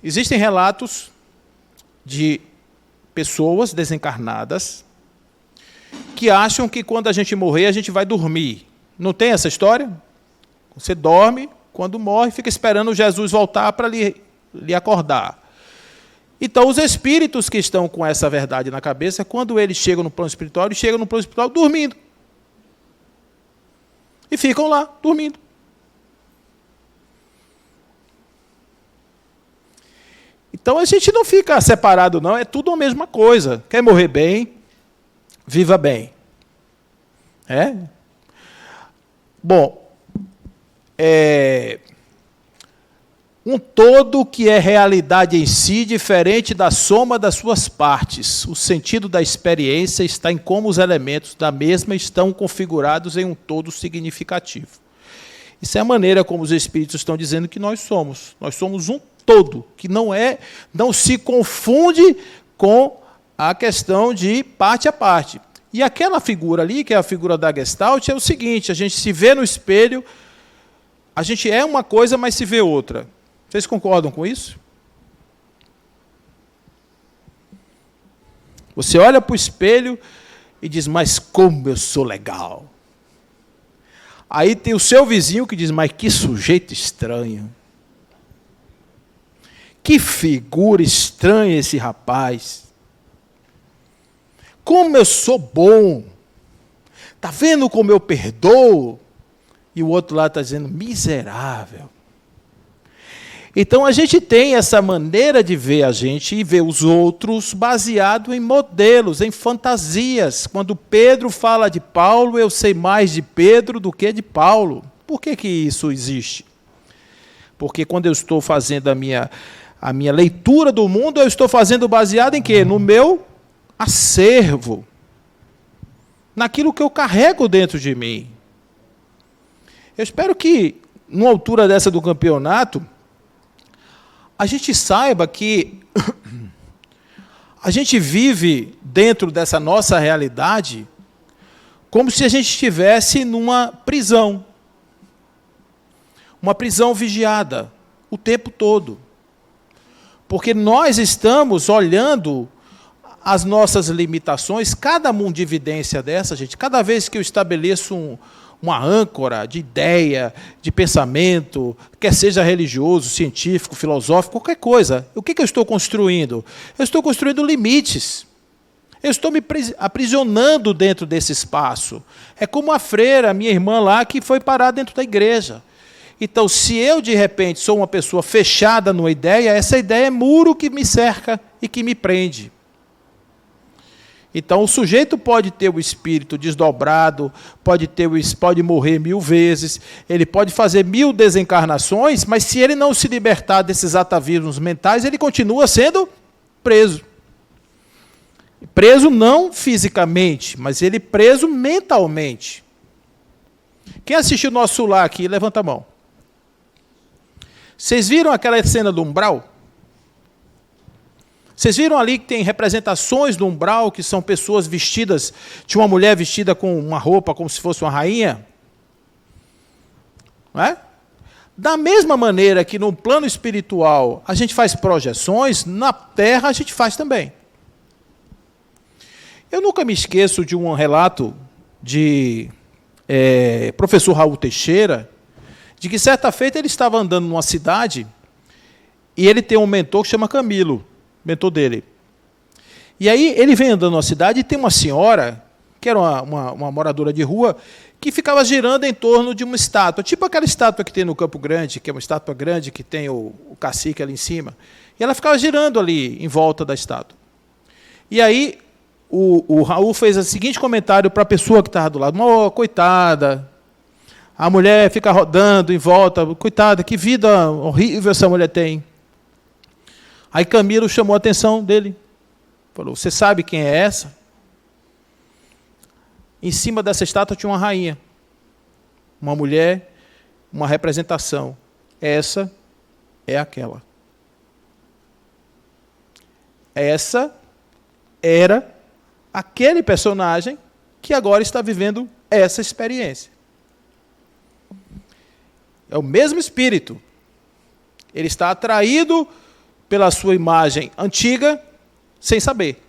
existem relatos de pessoas desencarnadas que acham que quando a gente morrer, a gente vai dormir. Não tem essa história? Você dorme, quando morre, fica esperando Jesus voltar para lhe acordar. Então, os espíritos que estão com essa verdade na cabeça, quando eles chegam no plano espiritual, eles chegam no plano espiritual dormindo. E ficam lá, dormindo. Então, a gente não fica separado, não. É tudo a mesma coisa. Quer morrer bem, viva bem. Bom, um todo que é realidade em si, diferente da soma das suas partes. O sentido da experiência está em como os elementos da mesma estão configurados em um todo significativo. Isso é a maneira como os espíritos estão dizendo que nós somos. Nós somos um todo, que não se confunde com a questão de parte a parte. E aquela figura ali, que é a figura da Gestalt, é o seguinte, a gente se vê no espelho, a gente é uma coisa, mas se vê outra. Vocês concordam com isso? Você olha para o espelho e diz, mas como eu sou legal. Aí tem o seu vizinho que diz, mas que sujeito estranho. Que figura estranha esse rapaz. Como eu sou bom. Está vendo como eu perdoo? E o outro lado está dizendo, miserável. Então, a gente tem essa maneira de ver a gente e ver os outros baseado em modelos, em fantasias. Quando Pedro fala de Paulo, eu sei mais de Pedro do que de Paulo. Por que isso existe? Porque quando eu estou fazendo a minha leitura do mundo, eu estou fazendo baseado em quê? No meu acervo. Naquilo que eu carrego dentro de mim. Eu espero que, numa altura dessa do campeonato, a gente saiba que A gente vive dentro dessa nossa realidade como se a gente estivesse numa prisão. Uma prisão vigiada o tempo todo. Porque nós estamos olhando as nossas limitações, cada mundividência dessa, gente, cada vez que eu estabeleço uma âncora de ideia, de pensamento, quer seja religioso, científico, filosófico, qualquer coisa, o que eu estou construindo? Eu estou construindo limites. Eu estou me aprisionando dentro desse espaço. É como a freira, minha irmã lá, que foi parar dentro da igreja. Então, se eu, de repente, sou uma pessoa fechada numa ideia, essa ideia é muro que me cerca e que me prende. Então, o sujeito pode ter o espírito desdobrado, pode morrer 1000 vezes, ele pode fazer 1000 desencarnações, mas se ele não se libertar desses atavismos mentais, ele continua sendo preso. Preso não fisicamente, mas ele preso mentalmente. Quem assistiu o nosso lar aqui, levanta a mão. Vocês viram aquela cena do umbral? Vocês viram ali que tem representações do umbral, que são pessoas vestidas, tinha uma mulher vestida com uma roupa como se fosse uma rainha? Não é? Da mesma maneira que no plano espiritual a gente faz projeções, na Terra a gente faz também. Eu nunca me esqueço de um relato de professor Raul Teixeira, de que certa feita ele estava andando numa cidade e ele tem um mentor que chama Camilo, mentor dele. E aí ele vem andando numa cidade e tem uma senhora, que era uma moradora de rua, que ficava girando em torno de uma estátua, tipo aquela estátua que tem no Campo Grande, que é uma estátua grande, que tem o cacique ali em cima. E ela ficava girando ali em volta da estátua. E aí o Raul fez o seguinte comentário para a pessoa que estava do lado: "Oh, coitada, a mulher fica rodando em volta, coitada, que vida horrível essa mulher tem." Aí Camilo chamou a atenção dele. Falou: "Você sabe quem é essa?" Em cima dessa estátua tinha uma rainha. Uma mulher, uma representação. Essa é aquela. Essa era aquele personagem que agora está vivendo essa experiência. É o mesmo espírito. Ele está atraído pela sua imagem antiga, sem saber.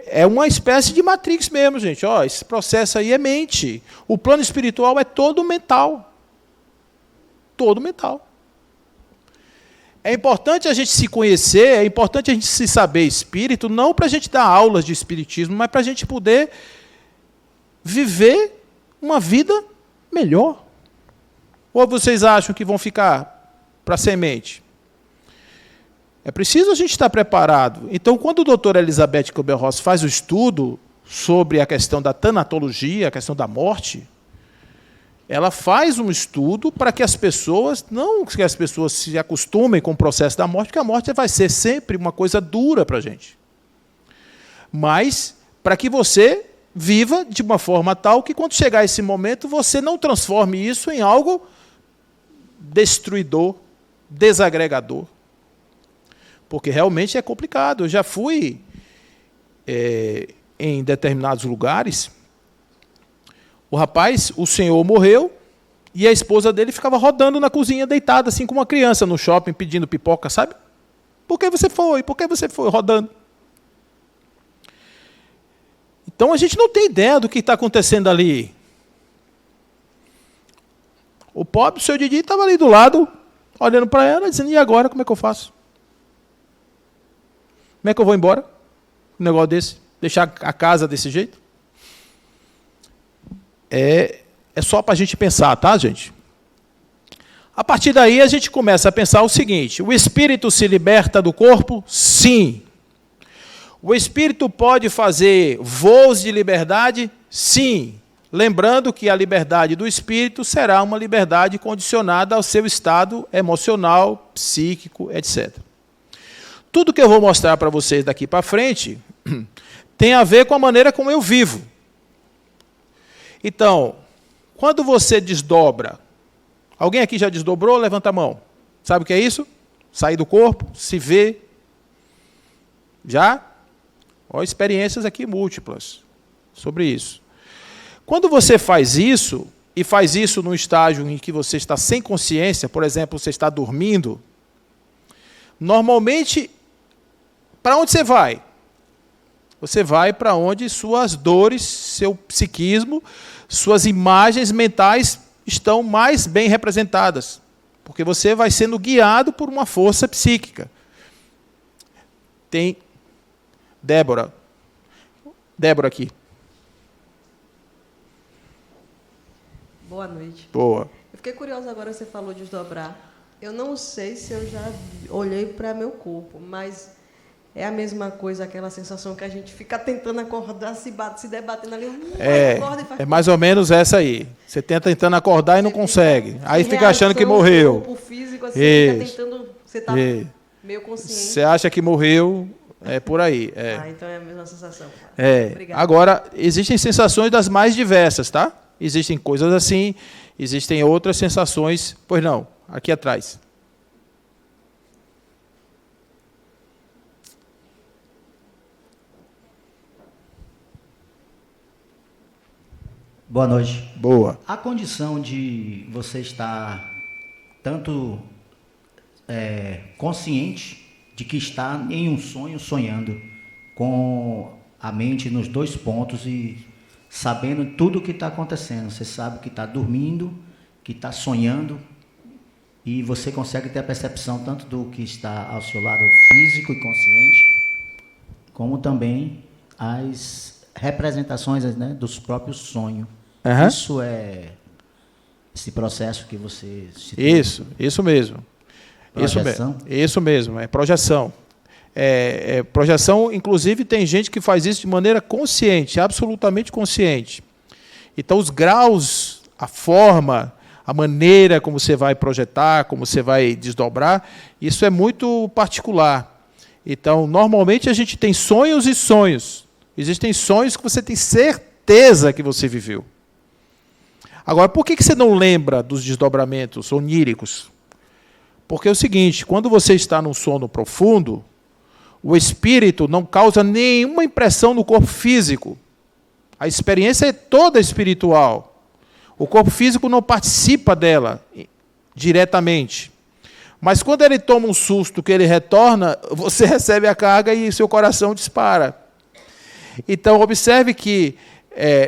É uma espécie de Matrix mesmo, gente. Ó, esse processo aí é mente. O plano espiritual é todo mental. Todo mental. É importante a gente se conhecer, é importante a gente se saber espírito, não para a gente dar aulas de espiritismo, mas para a gente poder viver uma vida melhor. Ou vocês acham que vão ficar para semente? É preciso a gente estar preparado. Então, quando a doutora Elizabeth Kubler-Ross faz o estudo sobre a questão da tanatologia, a questão da morte, ela faz um estudo para que as pessoas, não que as pessoas se acostumem com o processo da morte, porque a morte vai ser sempre uma coisa dura para a gente. Mas para que você viva de uma forma tal que, quando chegar esse momento, você não transforme isso em algo destruidor, desagregador. Porque realmente é complicado. Eu já fui em determinados lugares. O senhor morreu e a esposa dele ficava rodando na cozinha, deitada, assim como uma criança no shopping, pedindo pipoca, sabe? Por que você foi? Por que você foi? Rodando. Então a gente não tem ideia do que está acontecendo ali. O pobre, o seu Didi, estava ali do lado, olhando para ela, dizendo: "E agora, como é que eu faço? Como é que eu vou embora? Um negócio desse? Deixar a casa desse jeito?" É só para a gente pensar, tá, gente? A partir daí, a gente começa a pensar o seguinte: o espírito se liberta do corpo? Sim. O espírito pode fazer voos de liberdade? Sim. Lembrando que a liberdade do espírito será uma liberdade condicionada ao seu estado emocional, psíquico, etc. Tudo que eu vou mostrar para vocês daqui para frente tem a ver com a maneira como eu vivo. Então, quando você desdobra, alguém aqui já desdobrou? Levanta a mão. Sabe o que é isso? Sair do corpo, se ver. Já? Ó, experiências aqui múltiplas sobre isso. Quando você faz isso, e faz isso num estágio em que você está sem consciência, por exemplo, você está dormindo, normalmente, para onde você vai? Você vai para onde suas dores, seu psiquismo, suas imagens mentais estão mais bem representadas, porque você vai sendo guiado por uma força psíquica. Tem Débora aqui. Boa noite. Boa. Eu fiquei curiosa agora, você falou de desdobrar. Eu não sei se eu já olhei para meu corpo, mas é a mesma coisa, aquela sensação que a gente fica tentando acordar, se debatendo ali. Acorda e faz... É mais ou menos essa aí. Você tenta tentando acordar e não consegue. Aí fica achando que morreu. O corpo físico, assim, fica tentando... Você está meio consciente. Você acha que morreu, é por aí. Então é a mesma sensação. Obrigada. Agora, existem sensações das mais diversas, tá? Existem coisas assim, existem outras sensações. Pois não, aqui atrás. Boa noite. Boa. A condição de você estar tanto consciente de que está em um sonho, sonhando, com a mente nos dois pontos e sabendo tudo o que está acontecendo. Você sabe que está dormindo, que está sonhando, e você consegue ter a percepção tanto do que está ao seu lado físico e consciente, como também as representações, né, dos próprios sonhos. Uhum. Isso é esse processo que você citou? Isso mesmo. Projeção? Isso mesmo, é projeção. Projeção, inclusive, tem gente que faz isso de maneira consciente, absolutamente consciente. Então, os graus, a forma, a maneira como você vai projetar, como você vai desdobrar, isso é muito particular. Então, normalmente, a gente tem sonhos e sonhos. Existem sonhos que você tem certeza que você viveu. Agora, por que você não lembra dos desdobramentos oníricos? Porque é o seguinte, quando você está num sono profundo, o espírito não causa nenhuma impressão no corpo físico. A experiência é toda espiritual. O corpo físico não participa dela diretamente. Mas quando ele toma um susto que ele retorna, você recebe a carga e seu coração dispara. Então, observe que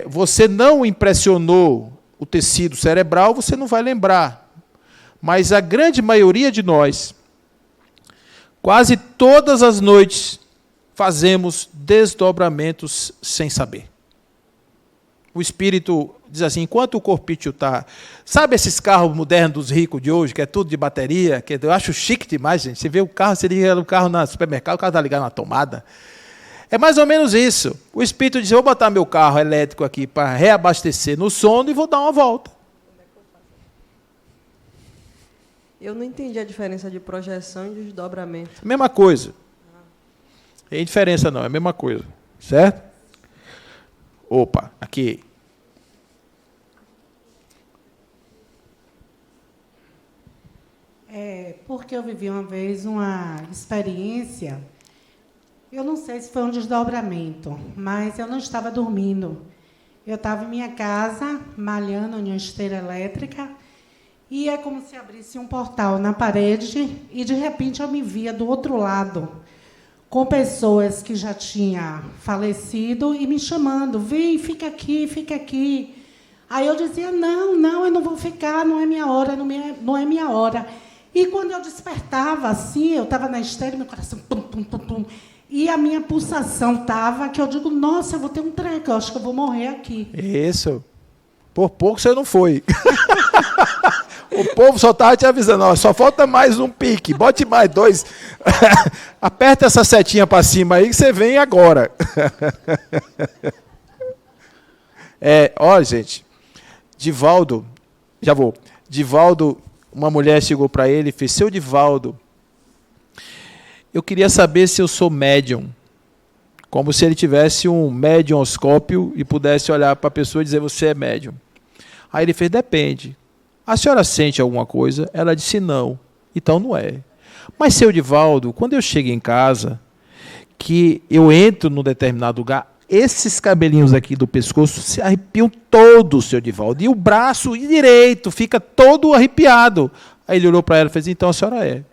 você não impressionou o tecido cerebral, você não vai lembrar. Mas a grande maioria de nós, quase todas as noites, fazemos desdobramentos sem saber. O espírito diz assim, enquanto o corpício está... Sabe esses carros modernos dos ricos de hoje, que é tudo de bateria? Que eu acho chique demais, gente. Você vê o carro, você liga o carro no supermercado, o carro está ligado na tomada. É mais ou menos isso. O espírito diz, vou botar meu carro elétrico aqui para reabastecer no sono e vou dar uma volta. Eu não entendi a diferença de projeção e desdobramento. Mesma coisa. Não tem diferença não, é a mesma coisa. Certo? Opa, aqui. Porque eu vivi uma vez uma experiência, eu não sei se foi um desdobramento, mas eu não estava dormindo. Eu estava em minha casa, malhando em uma esteira elétrica, e é como se abrisse um portal na parede, e, de repente, eu me via do outro lado, com pessoas que já tinham falecido, e me chamando, vem, fica aqui, fica aqui. Aí eu dizia, não, eu não vou ficar, não é minha hora, não é minha hora. E quando eu despertava, assim, eu estava na esteira, meu coração, pum, pum, pum, pum, e a minha pulsação estava, que eu digo, nossa, eu vou ter um treco, eu acho que eu vou morrer aqui. Isso. Por pouco você não foi. O povo só estava te avisando, ó, só falta mais um pique, bote mais 2. Aperta essa setinha para cima aí que você vem agora. Olha, gente, Divaldo, já vou. Divaldo, uma mulher chegou para ele e fez, seu Divaldo, eu queria saber se eu sou médium. Como se ele tivesse um mediumoscópio e pudesse olhar para a pessoa e dizer, você é médium. Aí ele fez, depende. A senhora sente alguma coisa? Ela disse, não. Então não é. Mas, seu Divaldo, quando eu chego em casa, que eu entro num determinado lugar, esses cabelinhos aqui do pescoço se arrepiam todos, seu Divaldo, e o braço direito fica todo arrepiado. Aí ele olhou para ela e fez, então a senhora é.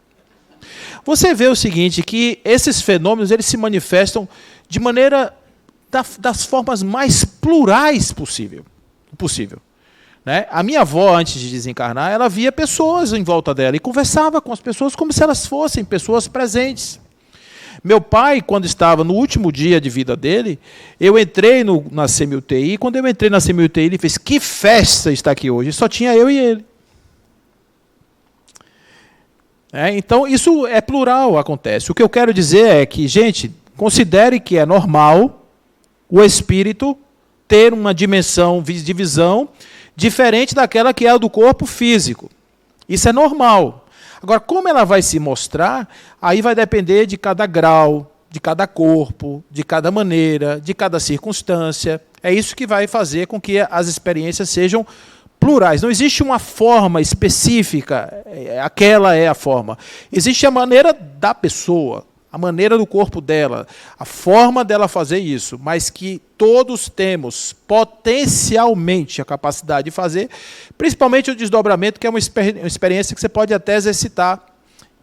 Você vê o seguinte, que esses fenômenos eles se manifestam de maneira das formas mais plurais possível. Né? A minha avó, antes de desencarnar, ela via pessoas em volta dela e conversava com as pessoas como se elas fossem pessoas presentes. Meu pai, quando estava no último dia de vida dele, eu entrei na semi-UTI, e quando eu entrei na semi-UTI, ele fez, que festa está aqui hoje? Só tinha eu e ele. Então, isso é plural, acontece. O que eu quero dizer é que, gente, considere que é normal o espírito ter uma dimensão de visão diferente daquela que é a do corpo físico. Isso é normal. Agora, como ela vai se mostrar, aí vai depender de cada grau, de cada corpo, de cada maneira, de cada circunstância. É isso que vai fazer com que as experiências sejam plurais. Não existe uma forma específica, aquela é a forma. Existe a maneira da pessoa, a maneira do corpo dela, a forma dela fazer isso, mas que todos temos potencialmente a capacidade de fazer, principalmente o desdobramento, que é uma experiência que você pode até exercitar,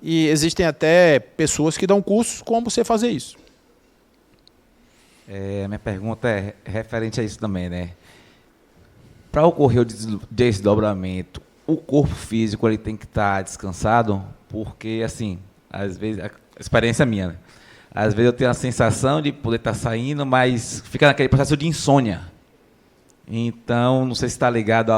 e existem até pessoas que dão cursos como você fazer isso. Minha pergunta é referente a isso também, né? Para ocorrer o desdobramento, o corpo físico ele tem que estar descansado, porque, assim, às vezes, a experiência minha, né? Às vezes eu tenho a sensação de poder estar saindo, mas fica naquele processo de insônia. Então, não sei se está ligado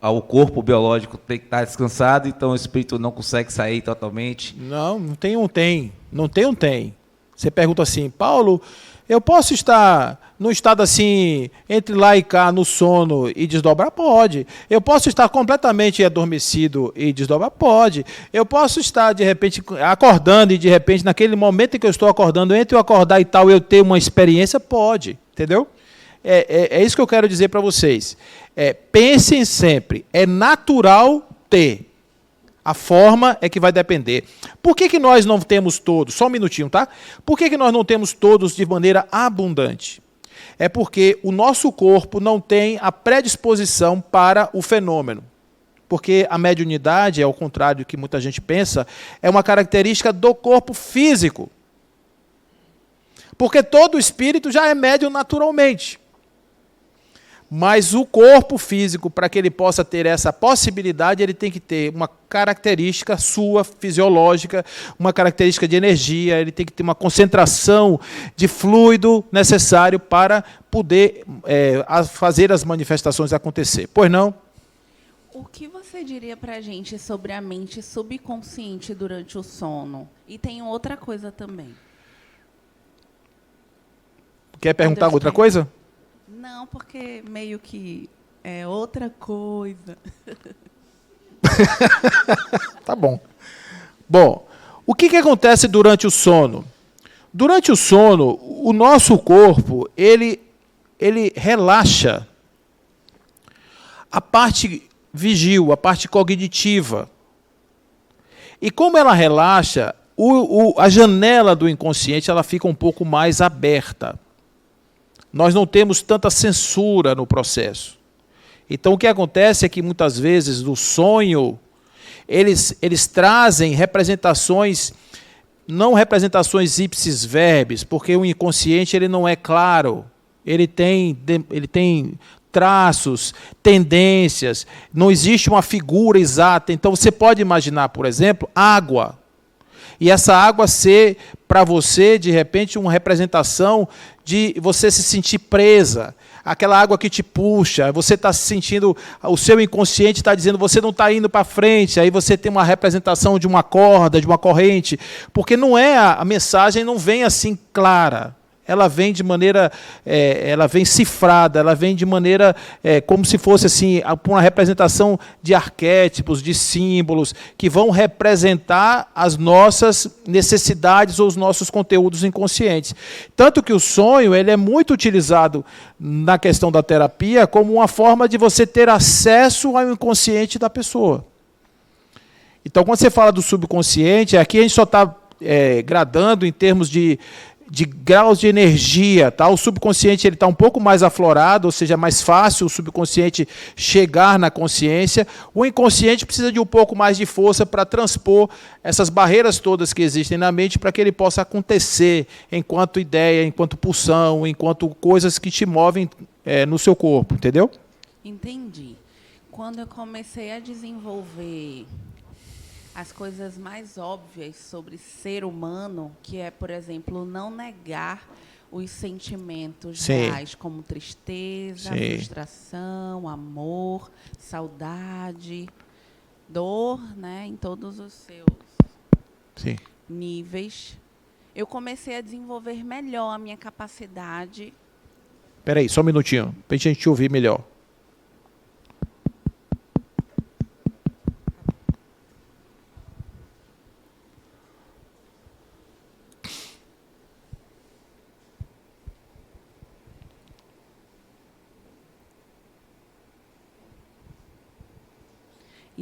ao corpo biológico tem que estar descansado, então o espírito não consegue sair totalmente. Não tem um tem. Não tem um tem. Você pergunta assim, Paulo, eu posso estar num estado assim, entre lá e cá, no sono e desdobrar? Pode. Eu posso estar completamente adormecido e desdobrar? Pode. Eu posso estar, de repente, acordando e, de repente, naquele momento em que eu estou acordando, entre eu acordar e tal, eu ter uma experiência? Pode. Entendeu? É isso que eu quero dizer para vocês. Pensem sempre, é natural ter. A forma é que vai depender. Por que nós não temos todos? Só um minutinho, tá? Por que nós não temos todos de maneira abundante? É porque o nosso corpo não tem a predisposição para o fenômeno. Porque a mediunidade, ao contrário do que muita gente pensa, é uma característica do corpo físico. Porque todo espírito já é médium naturalmente. Mas o corpo físico, para que ele possa ter essa possibilidade, ele tem que ter uma característica sua, fisiológica, uma característica de energia, ele tem que ter uma concentração de fluido necessário para poder fazer as manifestações acontecer. Pois não? O que você diria para a gente sobre a mente subconsciente durante o sono? E tem outra coisa também. Quer perguntar outra coisa? Não, porque meio que é outra coisa. Tá bom. Bom, o que acontece durante o sono? Durante o sono, o nosso corpo, ele relaxa a parte vigil, a parte cognitiva. E como ela relaxa, a janela do inconsciente ela fica um pouco mais aberta. Nós não temos tanta censura no processo. Então, o que acontece é que, muitas vezes, no sonho, eles trazem representações, não representações ipsis verbis, porque o inconsciente ele não é claro. Ele tem traços, tendências, não existe uma figura exata. Então, você pode imaginar, por exemplo, água. E essa água ser, para você, de repente, uma representação de você se sentir presa. Aquela água que te puxa, você está se sentindo, o seu inconsciente está dizendo, você não está indo para frente, aí você tem uma representação de uma corda, de uma corrente, porque não é a mensagem não vem assim clara. Ela vem de maneira, ela vem cifrada, ela vem de maneira como se fosse assim, uma representação de arquétipos, de símbolos, que vão representar as nossas necessidades ou os nossos conteúdos inconscientes. Tanto que o sonho ele é muito utilizado na questão da terapia como uma forma de você ter acesso ao inconsciente da pessoa. Então, quando você fala do subconsciente, aqui a gente só está gradando em termos de de graus de energia, tá? O subconsciente ele está um pouco mais aflorado, ou seja, é mais fácil o subconsciente chegar na consciência. O inconsciente precisa de um pouco mais de força para transpor essas barreiras todas que existem na mente para que ele possa acontecer enquanto ideia, enquanto pulsão, enquanto coisas que te movem no seu corpo, entendeu? Entendi. Quando eu comecei a desenvolver as coisas mais óbvias sobre ser humano, que é, por exemplo, não negar os sentimentos reais, como tristeza, frustração, amor, saudade, dor, né, em todos os seus níveis. Eu comecei a desenvolver melhor a minha capacidade. Espera aí, só um minutinho, para a gente ouvir melhor.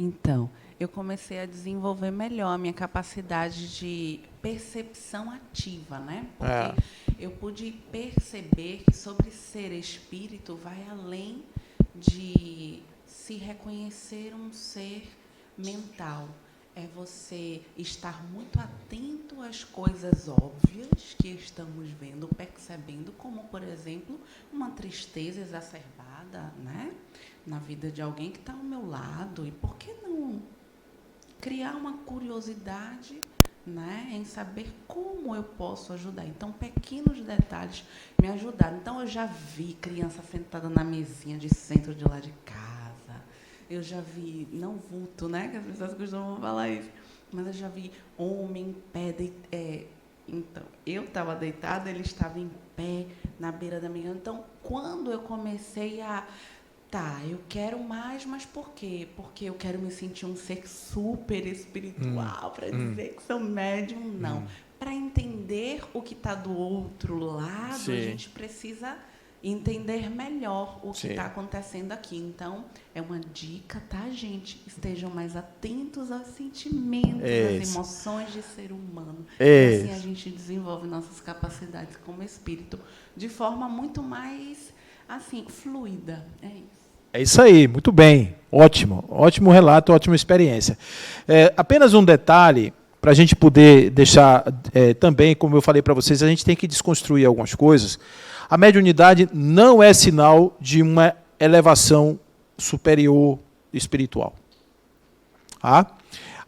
Então, eu comecei a desenvolver melhor a minha capacidade de percepção ativa, né? Porque eu pude perceber que sobre ser espírito vai além de se reconhecer um ser mental. É você estar muito atento às coisas óbvias que estamos vendo, percebendo, como, por exemplo, uma tristeza exacerbada, né, na vida de alguém que está ao meu lado. E por que não criar uma curiosidade, né, em saber como eu posso ajudar? Então, pequenos detalhes me ajudaram. Então, eu já vi criança sentada na mesinha de centro de lá de casa. Eu já vi, não vulto, né, que as pessoas costumam falar isso, mas eu já vi homem em pé. Então, eu estava deitada, ele estava em pé na beira da minha cama. Então, quando eu comecei a... Tá, eu quero mais, mas por quê? Porque eu quero me sentir um ser super espiritual, para dizer que sou médium, não. Para entender o que está do outro lado, a gente precisa entender melhor o que está acontecendo aqui. Então, é uma dica, tá, gente? Estejam mais atentos aos sentimentos, às emoções de ser humano. E assim a gente desenvolve nossas capacidades como espírito de forma muito mais, assim, fluida. É isso. É isso aí, muito bem. Ótimo, ótimo relato, ótima experiência. Apenas um detalhe, para a gente poder deixar também, como eu falei para vocês, a gente tem que desconstruir algumas coisas. A mediunidade não é sinal de uma elevação superior espiritual. Tá?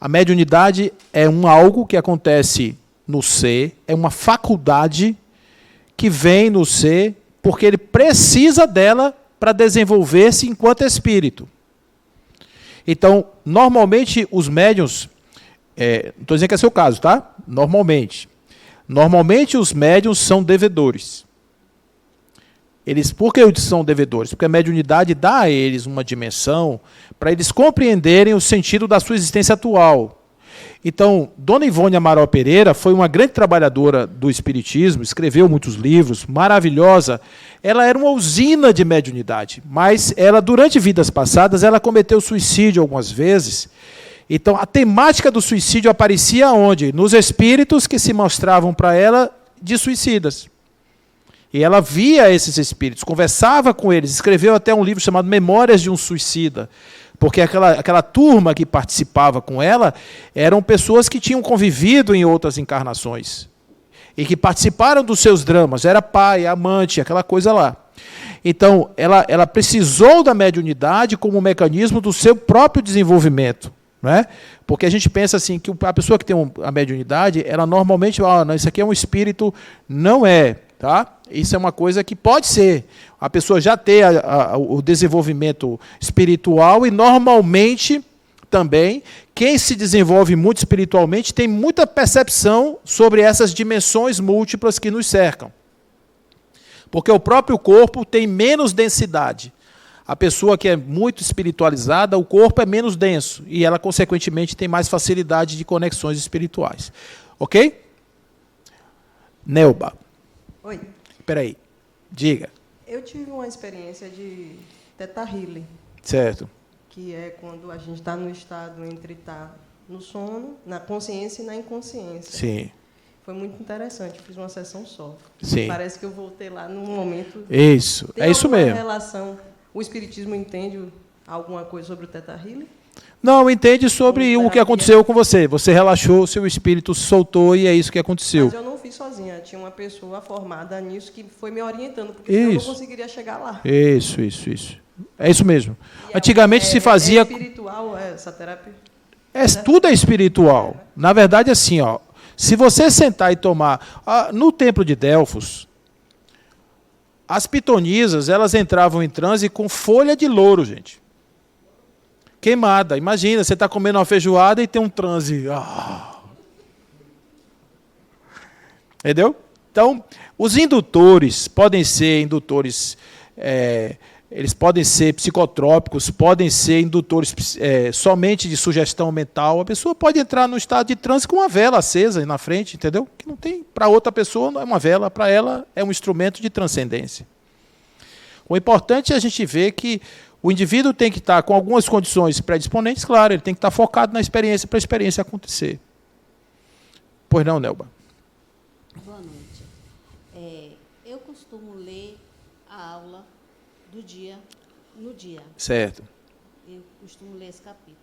A mediunidade é algo que acontece no ser, é uma faculdade que vem no ser porque ele precisa dela para desenvolver-se enquanto espírito. Então, normalmente, os médiuns... não estou dizendo que é seu caso, tá? Normalmente os médiuns são devedores. Por que eles são devedores? Porque a mediunidade dá a eles uma dimensão para eles compreenderem o sentido da sua existência atual. Então, Dona Ivone Amaral Pereira foi uma grande trabalhadora do espiritismo, escreveu muitos livros, maravilhosa. Ela era uma usina de mediunidade, mas ela, durante vidas passadas, ela cometeu suicídio algumas vezes. Então, a temática do suicídio aparecia onde? Nos espíritos que se mostravam para ela de suicidas. E ela via esses espíritos, conversava com eles, escreveu até um livro chamado Memórias de um Suicida, porque aquela turma que participava com ela eram pessoas que tinham convivido em outras encarnações e que participaram dos seus dramas, era pai, amante, aquela coisa lá. Então, ela precisou da mediunidade como um mecanismo do seu próprio desenvolvimento. Né? Porque a gente pensa assim, que a pessoa que tem a mediunidade, ela normalmente, não, isso aqui é um espírito, não é. Tá? Isso é uma coisa que pode ser. A pessoa já ter o desenvolvimento espiritual e, normalmente, também, quem se desenvolve muito espiritualmente tem muita percepção sobre essas dimensões múltiplas que nos cercam. Porque o próprio corpo tem menos densidade. A pessoa que é muito espiritualizada, o corpo é menos denso e ela, consequentemente, tem mais facilidade de conexões espirituais. Ok? Neuba. Oi. Espera aí. Diga. Eu tive uma experiência de Theta Healing. Certo. Que é quando a gente está no estado entre estar no sono, na consciência e na inconsciência. Sim. Foi muito interessante, fiz uma sessão só. Sim. Parece que eu voltei lá num momento... Isso, é isso mesmo. Relação, o Espiritismo entende alguma coisa sobre o Theta Healing? Não, entende sobre o que aconteceu com você. Você relaxou, seu espírito soltou e é isso que aconteceu. Mas eu não fiz sozinha, tinha uma pessoa formada nisso que foi me orientando, porque senão eu não conseguiria chegar lá. Isso. É isso mesmo. Antigamente se fazia... É espiritual essa terapia? Tudo é espiritual. Na verdade, assim, ó, se você sentar e tomar... no templo de Delfos, as pitonisas, elas entravam em transe com folha de louro, gente. Queimada. Imagina, você está comendo uma feijoada e tem um transe. Entendeu? Então, os indutores podem ser indutores... eles podem ser psicotrópicos, podem ser indutores somente de sugestão mental. A pessoa pode entrar no estado de transe com uma vela acesa na frente, entendeu? Que não tem, para outra pessoa não é uma vela, para ela é um instrumento de transcendência. O importante é a gente ver que o indivíduo tem que estar com algumas condições predisponentes, claro, ele tem que estar focado na experiência para a experiência acontecer. Pois não, Nelba? Boa noite. Eu costumo ler a aula do dia no dia. Certo. Eu costumo ler esse capítulo.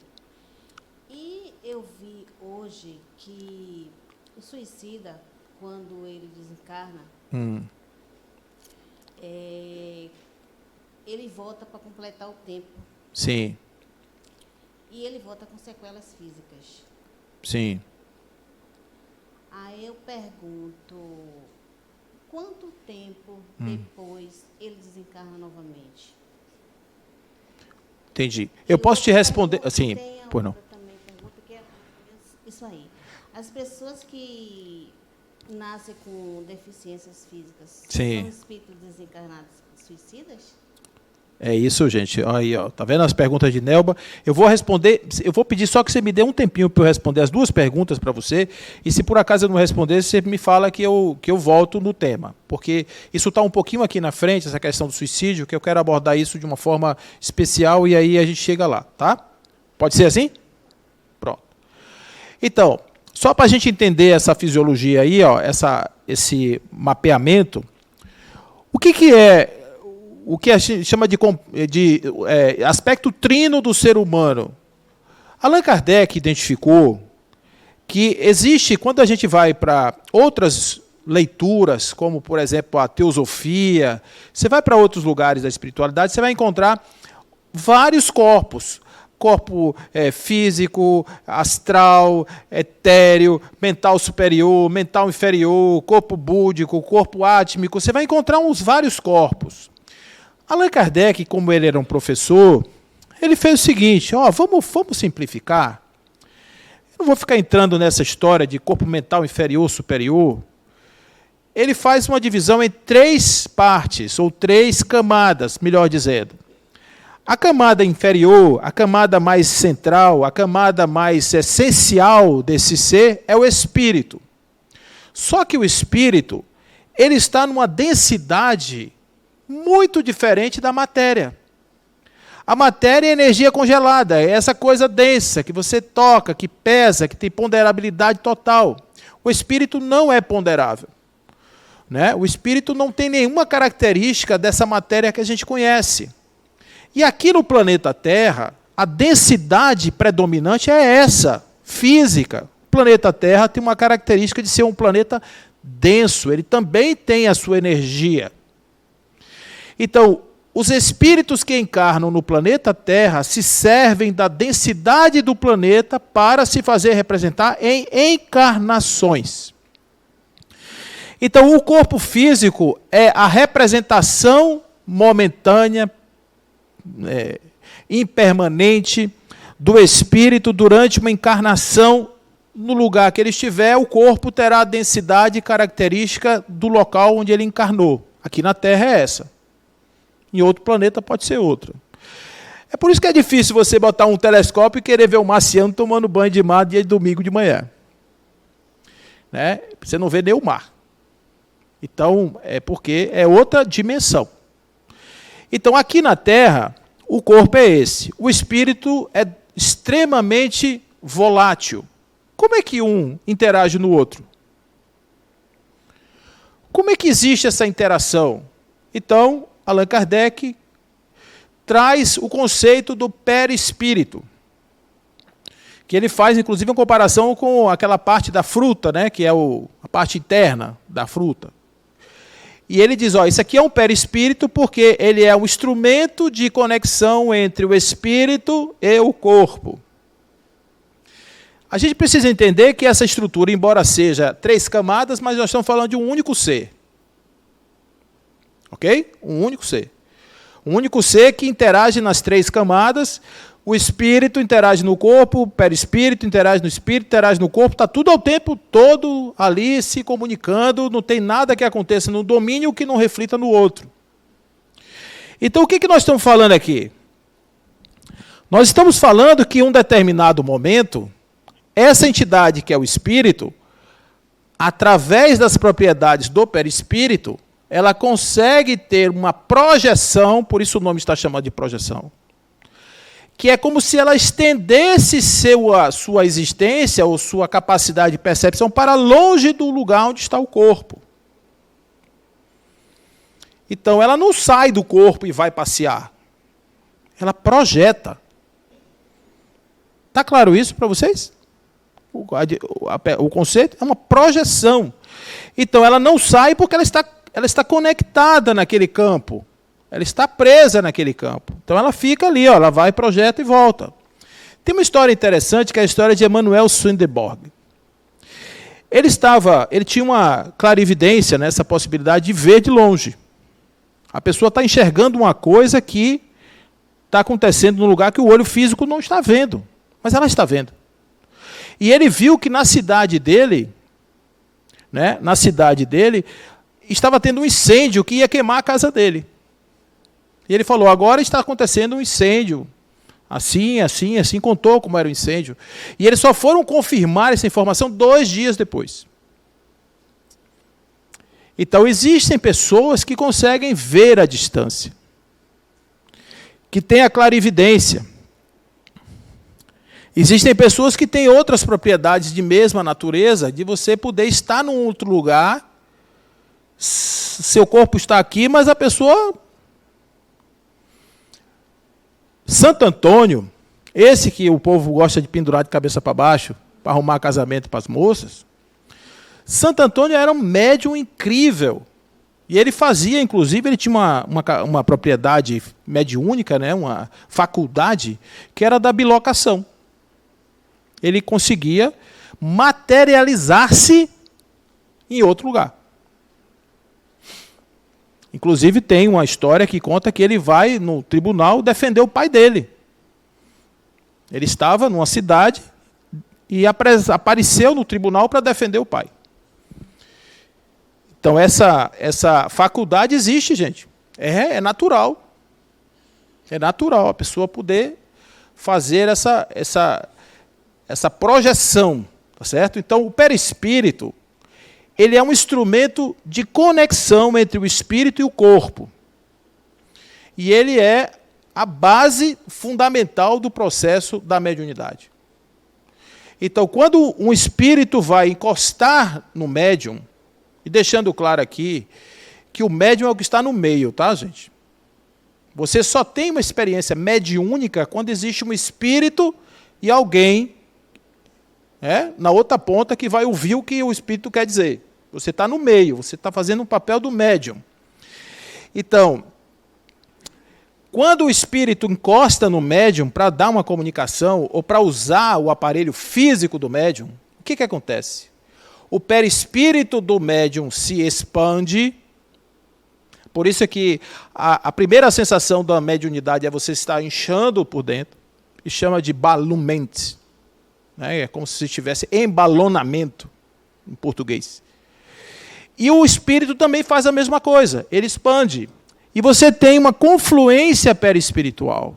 E eu vi hoje que o suicida, quando ele desencarna, ele volta para completar o tempo. Sim. E ele volta com sequelas físicas. Sim. Aí eu pergunto, quanto tempo depois ele desencarna novamente? Entendi. Eu posso te responder assim, pois não. Também pergunta que é isso aí. As pessoas que nascem com deficiências físicas Sim. são espíritos desencarnados suicidas? É isso, gente. Aí, ó, tá vendo as perguntas de Nelba? Eu vou responder, eu vou pedir só que você me dê um tempinho para eu responder as duas perguntas para você, e se por acaso eu não responder, você me fala que eu volto no tema, porque isso está um pouquinho aqui na frente, essa questão do suicídio, que eu quero abordar isso de uma forma especial, e aí a gente chega lá, tá? Pode ser assim? Pronto. Então, só para a gente entender essa fisiologia aí, ó, esse mapeamento, o que é o que a gente chama de aspecto trino do ser humano? Allan Kardec identificou que existe, quando a gente vai para outras leituras, como, por exemplo, a teosofia, você vai para outros lugares da espiritualidade, você vai encontrar vários corpos. Corpo físico, astral, etéreo, mental superior, mental inferior, corpo búdico, corpo átmico. Você vai encontrar vários corpos. Allan Kardec, como ele era um professor, ele fez o seguinte, vamos simplificar. Eu não vou ficar entrando nessa história de corpo mental inferior, superior. Ele faz uma divisão em 3 partes, ou 3 camadas, melhor dizendo. A camada inferior, a camada mais central, a camada mais essencial desse ser é o espírito. Só que o espírito, ele está numa densidade muito diferente da matéria. A matéria é energia congelada, é essa coisa densa, que você toca, que pesa, que tem ponderabilidade total. O espírito não é ponderável. Né? O espírito não tem nenhuma característica dessa matéria que a gente conhece. E aqui no planeta Terra, a densidade predominante é essa, física. O planeta Terra tem uma característica de ser um planeta denso, ele também tem a sua energia. Então, os espíritos que encarnam no planeta Terra se servem da densidade do planeta para se fazer representar em encarnações. Então, o corpo físico é a representação momentânea, impermanente do espírito durante uma encarnação. No lugar que ele estiver, o corpo terá a densidade característica do local onde ele encarnou. Aqui na Terra é essa. Em outro planeta pode ser outro. É por isso que é difícil você botar um telescópio e querer ver o marciano tomando banho de mar dia de domingo de manhã. Né? Você não vê nem o mar. Então, é porque é outra dimensão. Então, aqui na Terra, o corpo é esse. O espírito é extremamente volátil. Como é que um interage no outro? Como é que existe essa interação? Então, Allan Kardec traz o conceito do perispírito, que ele faz, inclusive, uma comparação com aquela parte da fruta, né, que é a parte interna da fruta. E ele diz, isso aqui é um perispírito porque ele é um instrumento de conexão entre o espírito e o corpo. A gente precisa entender que essa estrutura, embora seja 3 camadas, mas nós estamos falando de um único ser. Ok? Um único ser. Um único ser que interage nas 3 camadas. O espírito interage no corpo, o perispírito interage no espírito, interage no corpo. Está tudo ao tempo todo ali se comunicando. Não tem nada que aconteça no domínio que não reflita no outro. Então, o que nós estamos falando aqui? Nós estamos falando que em um determinado momento, essa entidade que é o espírito, através das propriedades do perispírito, ela consegue ter uma projeção, por isso o nome está chamado de projeção, que é como se ela estendesse sua existência ou sua capacidade de percepção para longe do lugar onde está o corpo. Então, ela não sai do corpo e vai passear. Ela projeta. Está claro isso para vocês? O conceito é uma projeção. Então, ela não sai porque ela está conectada naquele campo. Ela está presa naquele campo. Então, ela fica ali, ela vai, projeta e volta. Tem uma história interessante, que é a história de Emanuel Swedenborg. Ele tinha uma clarividência, essa possibilidade de ver de longe. A pessoa está enxergando uma coisa que está acontecendo num lugar que o olho físico não está vendo, mas ela está vendo. E ele viu que na cidade dele, estava tendo um incêndio que ia queimar a casa dele. E ele falou, agora está acontecendo um incêndio. Assim, assim, assim, contou como era o incêndio. E eles só foram confirmar essa informação 2 dias depois. Então, existem pessoas que conseguem ver a distância, que têm a clarividência. Existem pessoas que têm outras propriedades de mesma natureza, de você poder estar num outro lugar, seu corpo está aqui, mas a pessoa... Santo Antônio, esse que o povo gosta de pendurar de cabeça para baixo, para arrumar casamento para as moças, Santo Antônio era um médium incrível. E ele fazia, inclusive, ele tinha uma propriedade mediúnica, uma faculdade, que era da bilocação. Ele conseguia materializar-se em outro lugar. Inclusive, tem uma história que conta que ele vai no tribunal defender o pai dele. Ele estava numa cidade e apareceu no tribunal para defender o pai. Então, essa faculdade existe, gente. É natural. É natural a pessoa poder fazer essa projeção. Tá certo? Então, o perispírito, ele é um instrumento de conexão entre o espírito e o corpo. E ele é a base fundamental do processo da mediunidade. Então, quando um espírito vai encostar no médium, e deixando claro aqui que o médium é o que está no meio, tá, gente? Você só tem uma experiência mediúnica quando existe um espírito e alguém na outra ponta que vai ouvir o que o espírito quer dizer. Você está no meio, você está fazendo o papel do médium. Então, quando o espírito encosta no médium para dar uma comunicação ou para usar o aparelho físico do médium, o que acontece? O perispírito do médium se expande. Por isso é que a primeira sensação da mediunidade é você estar inchando por dentro, e chama de balumento. É como se tivesse embalonamento, em português. E o espírito também faz a mesma coisa, ele expande. E você tem uma confluência perispiritual.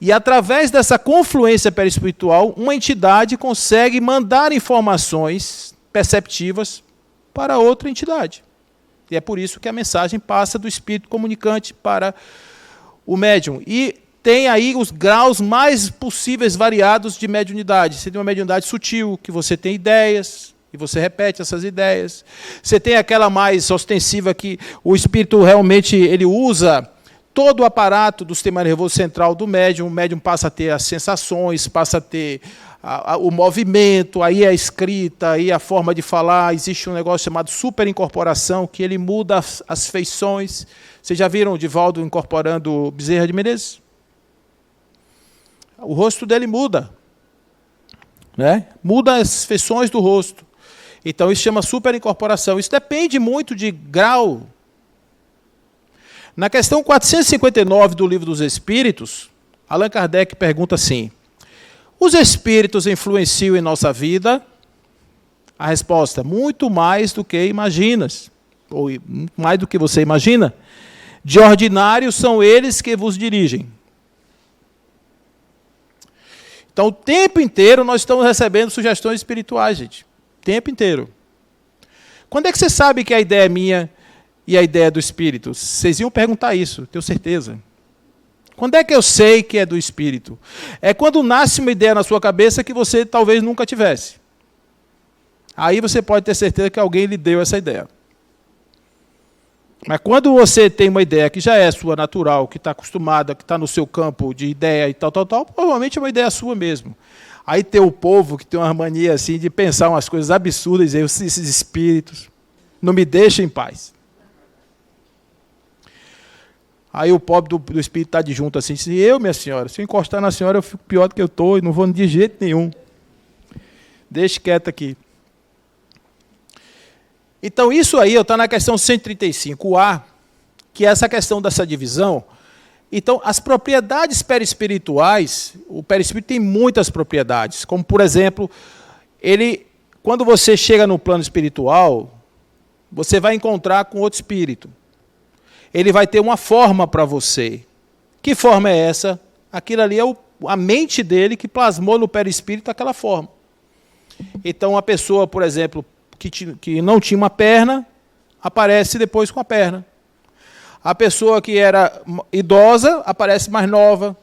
E através dessa confluência perispiritual, uma entidade consegue mandar informações perceptivas para outra entidade. E é por isso que a mensagem passa do espírito comunicante para o médium. E tem aí os graus mais possíveis variados de mediunidade. Você tem uma mediunidade sutil, que você tem ideias, E você repete essas ideias. Você tem aquela mais ostensiva que o espírito realmente ele usa todo o aparato do sistema nervoso central do médium. O médium passa a ter as sensações, passa a ter o movimento, aí a escrita, aí a forma de falar. Existe um negócio chamado superincorporação, que ele muda as feições. Vocês já viram o Divaldo incorporando Bezerra de Menezes? O rosto dele muda. Né? Muda as feições do rosto. Então, isso chama superincorporação. Isso depende muito de grau. Na questão 459 do Livro dos Espíritos, Allan Kardec pergunta assim: os espíritos influenciam em nossa vida? A resposta: muito mais do que imaginas, ou mais do que você imagina. De ordinário, são eles que vos dirigem. Então, o tempo inteiro nós estamos recebendo sugestões espirituais, gente. O tempo inteiro. Quando é que você sabe que a ideia é minha e a ideia é do espírito? Vocês iam perguntar isso, tenho certeza. Quando é que eu sei que é do espírito? É quando nasce uma ideia na sua cabeça que você talvez nunca tivesse. Aí você pode ter certeza que alguém lhe deu essa ideia. Mas quando você tem uma ideia que já é sua natural, que está acostumada, que está no seu campo de ideia e tal, provavelmente é uma ideia sua mesmo. Aí tem o povo que tem uma mania assim de pensar umas coisas absurdas, e esses espíritos não me deixam em paz. Aí o pobre do espírito está de junto assim, diz: eu, minha senhora, se eu encostar na senhora eu fico pior do que eu estou e não vou de jeito nenhum. Deixe quieto aqui. Então, isso aí está na questão 135A, que é essa questão dessa divisão. Então, as propriedades perispirituais, o perispírito tem muitas propriedades, como, por exemplo, quando você chega no plano espiritual, você vai encontrar com outro espírito. Ele vai ter uma forma para você. Que forma é essa? Aquilo ali é a mente dele que plasmou no perispírito aquela forma. Então, a pessoa, por exemplo, que não tinha uma perna, aparece depois com a perna. A pessoa que era idosa, aparece mais nova.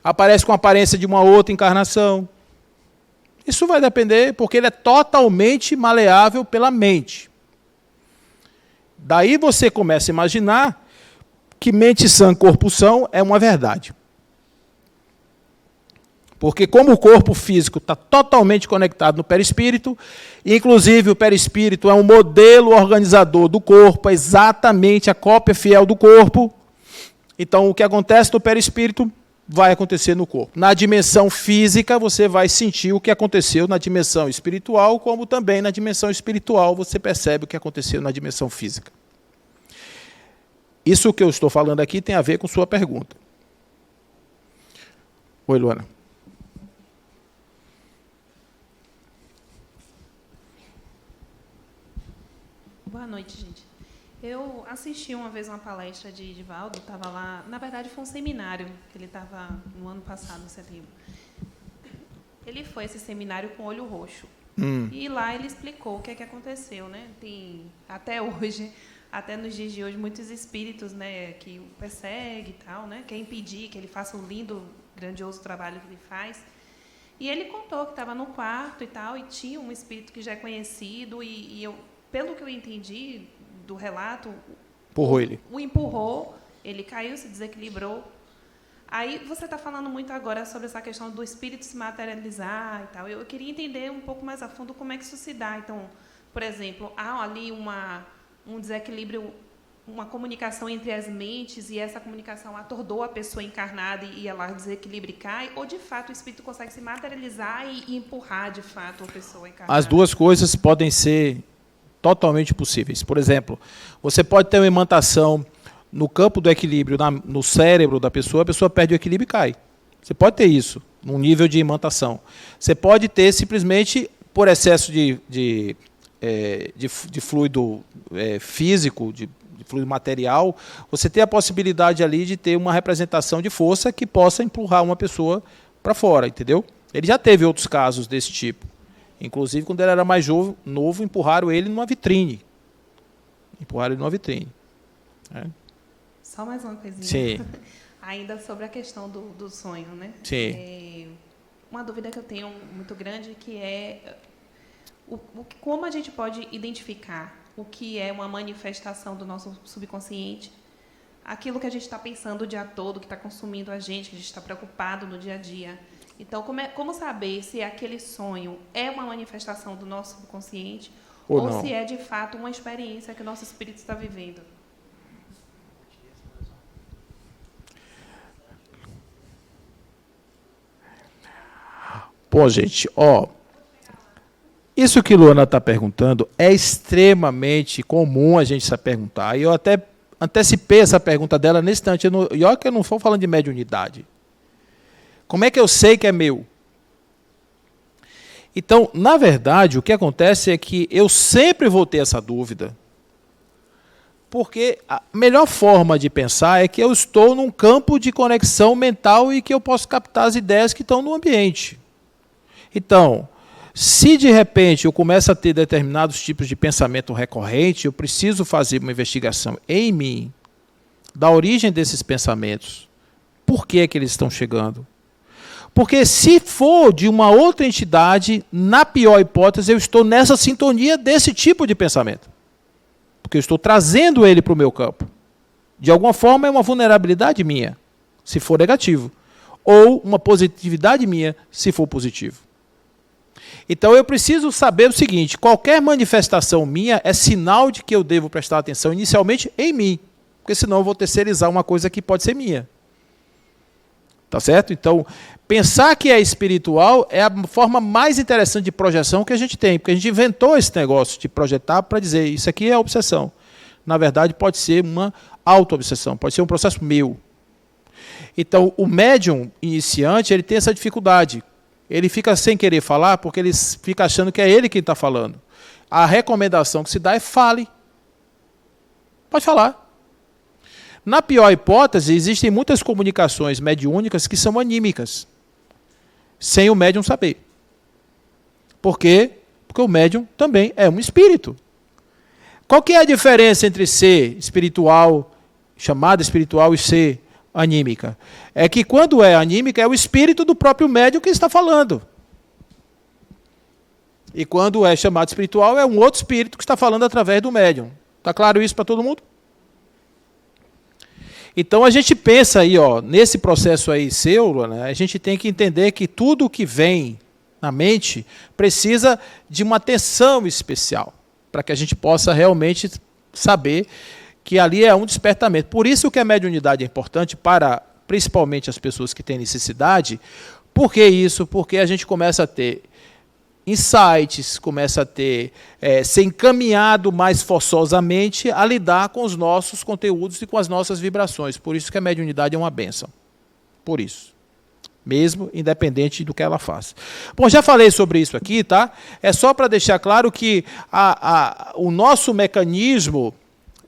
Aparece com a aparência de uma outra encarnação. Isso vai depender, porque ele é totalmente maleável pela mente. Daí você começa a imaginar que mente sã, corpo são é uma verdade. Porque como o corpo físico está totalmente conectado no perispírito, inclusive o perispírito é um modelo organizador do corpo, é exatamente a cópia fiel do corpo. Então, o que acontece no perispírito vai acontecer no corpo. Na dimensão física, você vai sentir o que aconteceu na dimensão espiritual, como também na dimensão espiritual você percebe o que aconteceu na dimensão física. Isso que eu estou falando aqui tem a ver com sua pergunta. Oi, Luana. Boa noite, gente. Eu assisti uma vez uma palestra de Divaldo, estava lá, na verdade foi um seminário, que ele estava no ano passado, em setembro. Ele foi a esse seminário com olho roxo. E lá ele explicou o que é que aconteceu, né? Tem, até hoje, até nos dias de hoje, muitos espíritos, né, que o perseguem e tal, né? Quer impedir que ele faça um lindo, grandioso trabalho que ele faz. E ele contou que estava no quarto e tal, e tinha um espírito que já é conhecido, e eu, pelo que eu entendi do relato, empurrou ele. O empurrou, ele caiu, se desequilibrou. Aí você está falando muito agora sobre essa questão do espírito se materializar e tal. Eu queria entender um pouco mais a fundo como é que isso se dá. Então, por exemplo, há ali um desequilíbrio, uma comunicação entre as mentes, e essa comunicação atordou a pessoa encarnada e ela desequilibra e cai, ou de fato o espírito consegue se materializar e empurrar de fato a pessoa encarnada? As duas coisas podem ser totalmente possíveis. Por exemplo, você pode ter uma imantação no campo do equilíbrio, no cérebro da pessoa, a pessoa perde o equilíbrio e cai. Você pode ter isso, num nível de imantação. Você pode ter, simplesmente, por excesso de fluido físico, de fluido material, você tem a possibilidade ali de ter uma representação de força que possa empurrar uma pessoa para fora, entendeu? Ele já teve outros casos desse tipo. Inclusive, quando ele era mais novo, empurraram ele numa vitrine. Só mais uma coisinha. Sim. Ainda sobre a questão do sonho, né? Sim. Uma dúvida que eu tenho muito grande, que é Como a gente pode identificar o que é uma manifestação do nosso subconsciente, aquilo que a gente está pensando o dia todo, que está consumindo a gente, que a gente está preocupado no dia a dia. Então, como saber se aquele sonho é uma manifestação do nosso subconsciente ou se é, de fato, uma experiência que o nosso espírito está vivendo? Pô, gente, isso que Luana está perguntando é extremamente comum a gente se perguntar. E eu até antecipei essa pergunta dela nesse instante. E olha que eu não estou falando de mediunidade. Como é que eu sei que é meu? Então, na verdade, o que acontece é que eu sempre vou ter essa dúvida, porque a melhor forma de pensar é que eu estou num campo de conexão mental e que eu posso captar as ideias que estão no ambiente. Então, se de repente eu começo a ter determinados tipos de pensamento recorrente, eu preciso fazer uma investigação em mim, da origem desses pensamentos. Por que é que eles estão chegando? Porque se for de uma outra entidade, na pior hipótese, eu estou nessa sintonia desse tipo de pensamento. Porque eu estou trazendo ele para o meu campo. De alguma forma é uma vulnerabilidade minha, se for negativo. Ou uma positividade minha, se for positivo. Então eu preciso saber o seguinte: qualquer manifestação minha é sinal de que eu devo prestar atenção inicialmente em mim. Porque senão eu vou terceirizar uma coisa que pode ser minha. Tá certo? Então, pensar que é espiritual é a forma mais interessante de projeção que a gente tem, porque a gente inventou esse negócio de projetar para dizer isso aqui é obsessão. Na verdade, pode ser uma auto-obsessão, pode ser um processo meu. Então, o médium iniciante, ele tem essa dificuldade. Ele fica sem querer falar porque ele fica achando que é ele quem está falando. A recomendação que se dá é fale. Pode falar. Na pior hipótese, existem muitas comunicações mediúnicas que são anímicas, sem o médium saber. Por quê? Porque o médium também é um espírito. Qual que é a diferença entre ser espiritual, chamada espiritual, e ser anímica? É que quando é anímica, é o espírito do próprio médium que está falando. E quando é chamado espiritual, é um outro espírito que está falando através do médium. Está claro isso para todo mundo? Então a gente pensa aí, nesse processo aí seu, né, a gente tem que entender que tudo que vem na mente precisa de uma atenção especial, para que a gente possa realmente saber que ali é um despertamento. Por isso que a mediunidade é importante para, principalmente, as pessoas que têm necessidade. Por que isso? Porque a gente começa a ter insights, começa a ter, ser encaminhado mais forçosamente a lidar com os nossos conteúdos e com as nossas vibrações. Por isso que a mediunidade é uma bênção. Por isso. Mesmo independente do que ela faça. Bom, já falei sobre isso aqui, tá? É só para deixar claro que o nosso mecanismo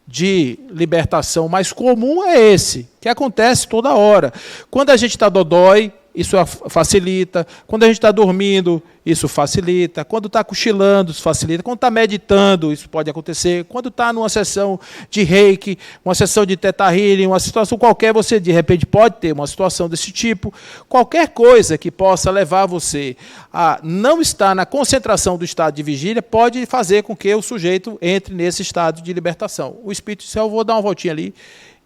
de libertação mais comum é esse, que acontece toda hora. Quando a gente está dodói, isso facilita. Quando a gente está dormindo, isso facilita. Quando está cochilando, isso facilita. Quando está meditando, isso pode acontecer. Quando está numa sessão de reiki, uma sessão de teta healing, uma situação qualquer, você de repente pode ter uma situação desse tipo. Qualquer coisa que possa levar você a não estar na concentração do estado de vigília pode fazer com que o sujeito entre nesse estado de libertação. O espírito do céu, eu vou dar uma voltinha ali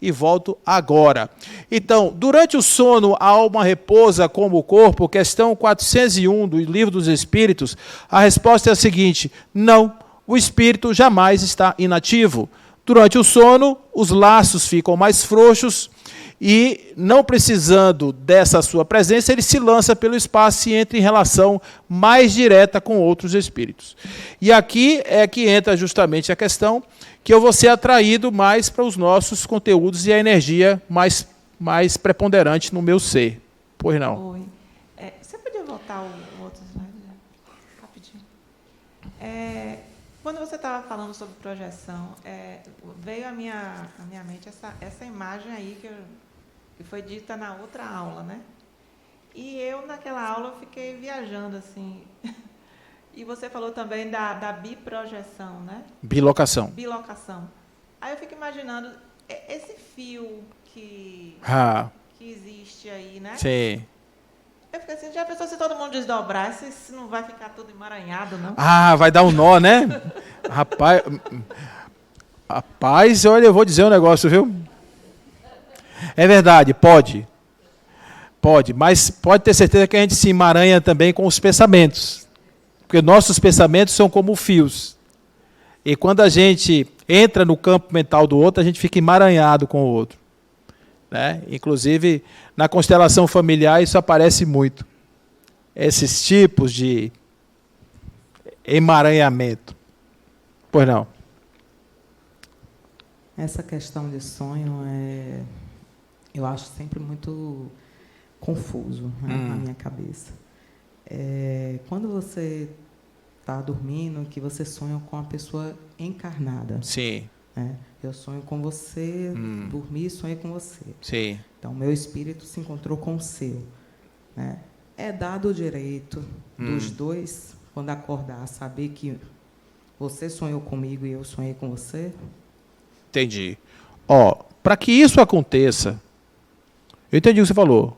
e volto agora. Então, durante o sono, a alma repousa como o corpo, questão 401 do Livro dos Espíritos, a resposta é a seguinte: não, o espírito jamais está inativo. Durante o sono, os laços ficam mais frouxos e, não precisando dessa sua presença, ele se lança pelo espaço e entra em relação mais direta com outros espíritos. E aqui é que entra justamente a questão que eu vou ser atraído mais para os nossos conteúdos e a energia mais preponderante no meu ser. Pois não? Oi. Você podia voltar o outro slide? Rapidinho. Quando você estava falando sobre projeção, veio à minha mente essa imagem aí que foi dita na outra aula, né? E eu, naquela aula, fiquei viajando, assim. E você falou também da biprojeção, né? Bilocação. Bilocação. Aí eu fico imaginando esse fio que existe aí, né? Sim. Eu fiquei assim, já pensou se todo mundo desdobrar, se não vai ficar tudo emaranhado, não? Ah, vai dar um nó, né? Rapaz, olha, eu vou dizer um negócio, viu? É verdade, pode. Pode, mas pode ter certeza que a gente se emaranha também com os pensamentos. Porque nossos pensamentos são como fios. E quando a gente entra no campo mental do outro, a gente fica emaranhado com o outro. Né? Inclusive, na constelação familiar, isso aparece muito. Esses tipos de emaranhamento. Pois não. Essa questão de sonho, eu acho sempre muito confuso, né, na minha cabeça. Quando você está dormindo, que você sonha com a pessoa encarnada. Sim. Né? Eu sonho com você, dormi e sonhei com você. Sim. Então, meu espírito se encontrou com o seu. Né? É dado o direito dos dois, quando acordar, saber que você sonhou comigo e eu sonhei com você? Entendi. Para que isso aconteça, eu entendi o que você falou.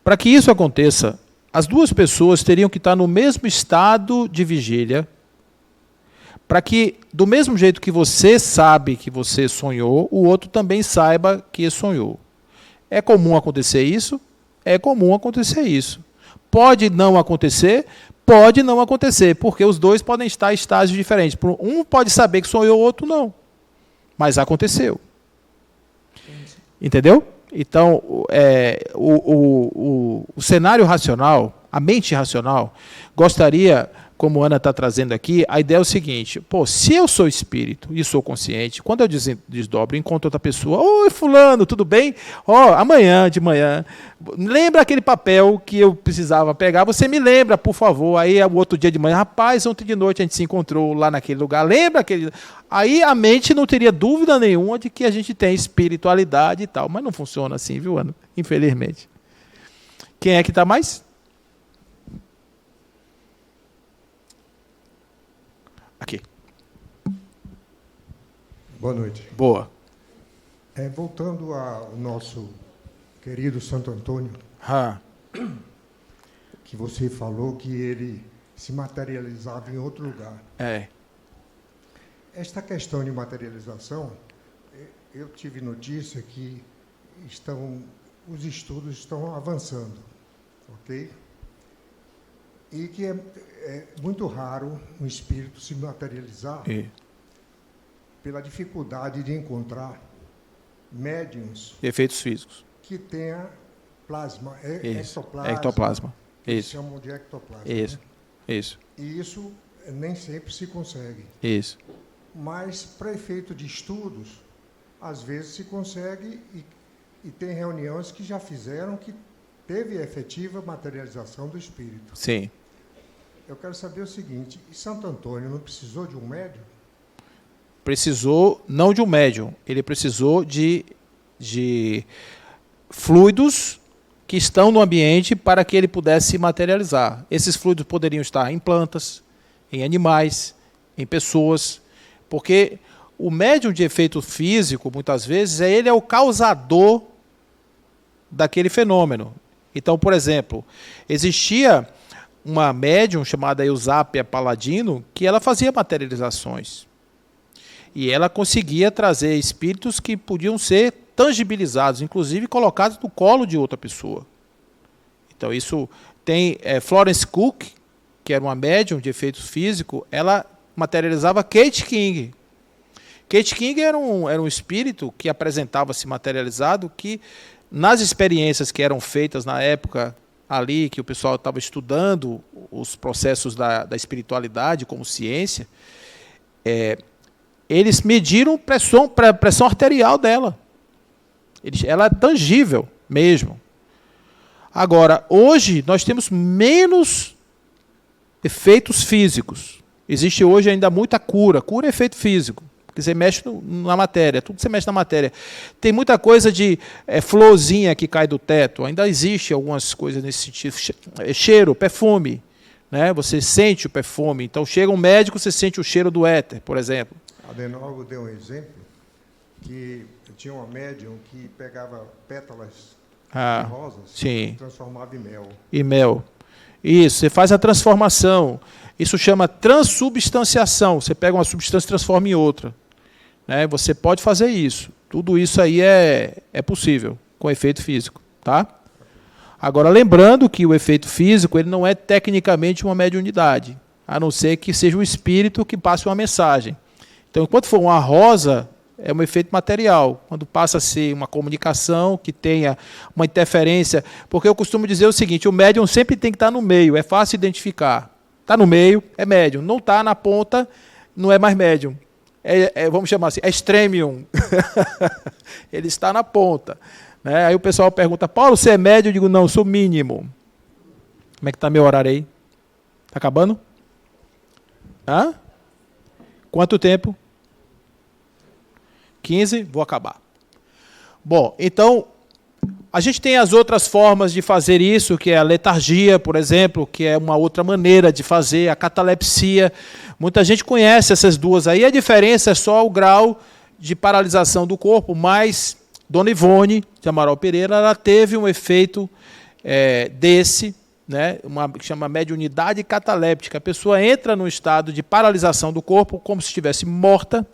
Para que isso aconteça, as duas pessoas teriam que estar no mesmo estado de vigília, para que, do mesmo jeito que você sabe que você sonhou, o outro também saiba que sonhou. É comum acontecer isso? É comum acontecer isso. Pode não acontecer? Pode não acontecer, porque os dois podem estar em estágios diferentes. Um pode saber que sonhou, o outro não. Mas aconteceu. Entendeu? Então, o cenário racional, a mente racional, gostaria, como a Ana está trazendo aqui, a ideia é o seguinte: se eu sou espírito e sou consciente, quando eu desdobro, encontro outra pessoa, oi, fulano, tudo bem? Amanhã de manhã, lembra aquele papel que eu precisava pegar? Você me lembra, por favor. Aí, o outro dia de manhã, rapaz, ontem de noite a gente se encontrou lá naquele lugar, lembra aquele... Aí a mente não teria dúvida nenhuma de que a gente tem espiritualidade e tal, mas não funciona assim, viu, Ana? Infelizmente. Quem é que está mais? Aqui. Boa noite. Boa. Voltando ao nosso querido Santo Antônio, que você falou que ele se materializava em outro lugar. Esta questão de materialização, eu tive notícia que os estudos estão avançando, ok? E que é muito raro um espírito se materializar pela dificuldade de encontrar médiuns... Efeitos físicos. Que tenha plasma, ectoplasma. Isso. Chamam de ectoplasma. Isso. Né? Isso. E isso nem sempre se consegue. Isso. Mas, para efeito de estudos, às vezes se consegue e tem reuniões que já fizeram que teve efetiva materialização do espírito. Sim. Eu quero saber o seguinte: Santo Antônio não precisou de um médium? Precisou, não de um médium, ele precisou de fluidos que estão no ambiente para que ele pudesse se materializar. Esses fluidos poderiam estar em plantas, em animais, em pessoas, porque o médium de efeito físico, muitas vezes, ele é o causador daquele fenômeno. Então, por exemplo, existia uma médium chamada Eusápia Paladino, que ela fazia materializações. E ela conseguia trazer espíritos que podiam ser tangibilizados, inclusive colocados no colo de outra pessoa. Então, isso tem Florence Cook, que era uma médium de efeito físico, ela materializava Kate King. Kate King era um espírito que apresentava-se materializado, que nas experiências que eram feitas na época ali, que o pessoal estava estudando os processos da espiritualidade como ciência, eles mediram pressão arterial dela. Ela é tangível mesmo. Agora, hoje, nós temos menos efeitos físicos. Existe hoje ainda muita cura. Cura é efeito físico, porque você mexe na matéria, tudo que você mexe na matéria. Tem muita coisa de florzinha que cai do teto, ainda existe algumas coisas nesse sentido. Cheiro, perfume, né? Você sente o perfume. Então, chega um médico, você sente o cheiro do éter, por exemplo. Adenauer deu um exemplo que tinha uma médium que pegava pétalas de rosas, sim. transformava em mel. E mel. Isso, você faz a transformação. Isso chama transubstanciação. Você pega uma substância e transforma em outra. Né? Você pode fazer isso. Tudo isso aí é possível, com efeito físico. Tá? Agora, lembrando que o efeito físico ele não é tecnicamente uma mediunidade, a não ser que seja o espírito que passe uma mensagem. Então, enquanto for uma rosa, é um efeito material. Quando passa a ser uma comunicação que tenha uma interferência, porque eu costumo dizer o seguinte, o médium sempre tem que estar no meio, é fácil identificar. Está no meio, é médium. Não está na ponta, não é mais médium. Vamos chamar assim, é extremium. Ele está na ponta. Né? Aí o pessoal pergunta, Paulo, você é médium? Eu digo, não, eu sou mínimo. Como é que está meu horário aí? Está acabando? Hã? Quanto tempo? 15? Vou acabar. Bom, então, a gente tem as outras formas de fazer isso, que é a letargia, por exemplo, que é uma outra maneira de fazer, a catalepsia. Muita gente conhece essas duas aí, a diferença é só o grau de paralisação do corpo, mas Dona Ivone de Amaral Pereira, ela teve um efeito desse, né, que chama mediunidade cataléptica. A pessoa entra num estado de paralisação do corpo, como se estivesse morta.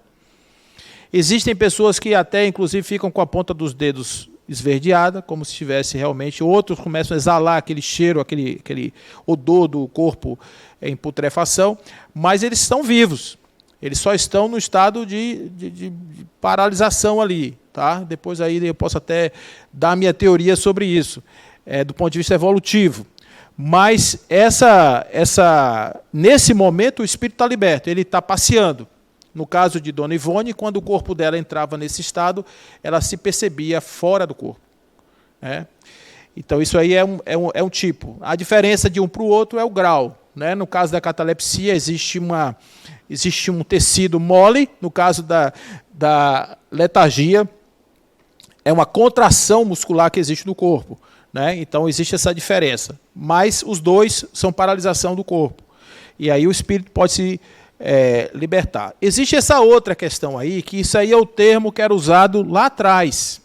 Existem pessoas que até, inclusive, ficam com a ponta dos dedos esverdeada, como se estivesse realmente. Outros começam a exalar aquele cheiro, aquele odor do corpo em putrefação, mas eles estão vivos. Eles só estão no estado de paralisação ali. Tá? Depois aí eu posso até dar a minha teoria sobre isso, do ponto de vista evolutivo. Mas nesse momento o espírito está liberto, ele está passeando. No caso de Dona Ivone, quando o corpo dela entrava nesse estado, ela se percebia fora do corpo. Né? Então, isso aí é um tipo. A diferença de um para o outro é o grau. Né? No caso da catalepsia, existe um tecido mole. No caso da letargia, é uma contração muscular que existe no corpo. Né? Então, existe essa diferença. Mas os dois são paralisação do corpo. E aí o espírito pode se libertar. Existe essa outra questão aí, que isso aí é o termo que era usado lá atrás.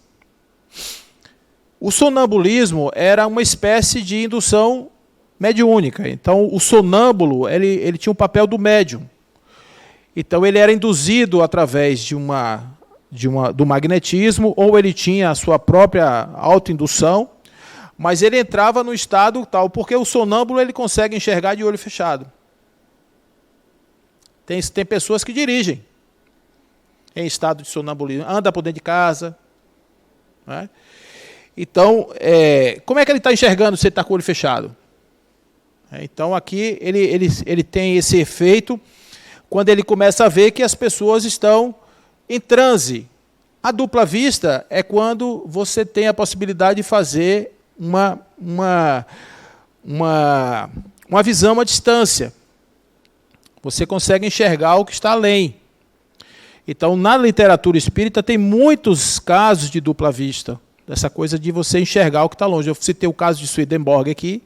O sonambulismo era uma espécie de indução mediúnica. Então, o sonâmbulo, ele tinha o papel do médium. Então, ele era induzido através do magnetismo, ou ele tinha a sua própria autoindução, mas ele entrava no estado tal, porque o sonâmbulo ele consegue enxergar de olho fechado. Tem pessoas que dirigem em estado de sonambulismo, anda por dentro de casa. Né? Então, como é que ele está enxergando se ele está com o olho fechado? Então, aqui ele tem esse efeito quando ele começa a ver que as pessoas estão em transe. A dupla vista é quando você tem a possibilidade de fazer uma visão à distância. Você consegue enxergar o que está além. Então, na literatura espírita, tem muitos casos de dupla vista. Dessa coisa de você enxergar o que está longe. Eu citei o caso de Swedenborg aqui.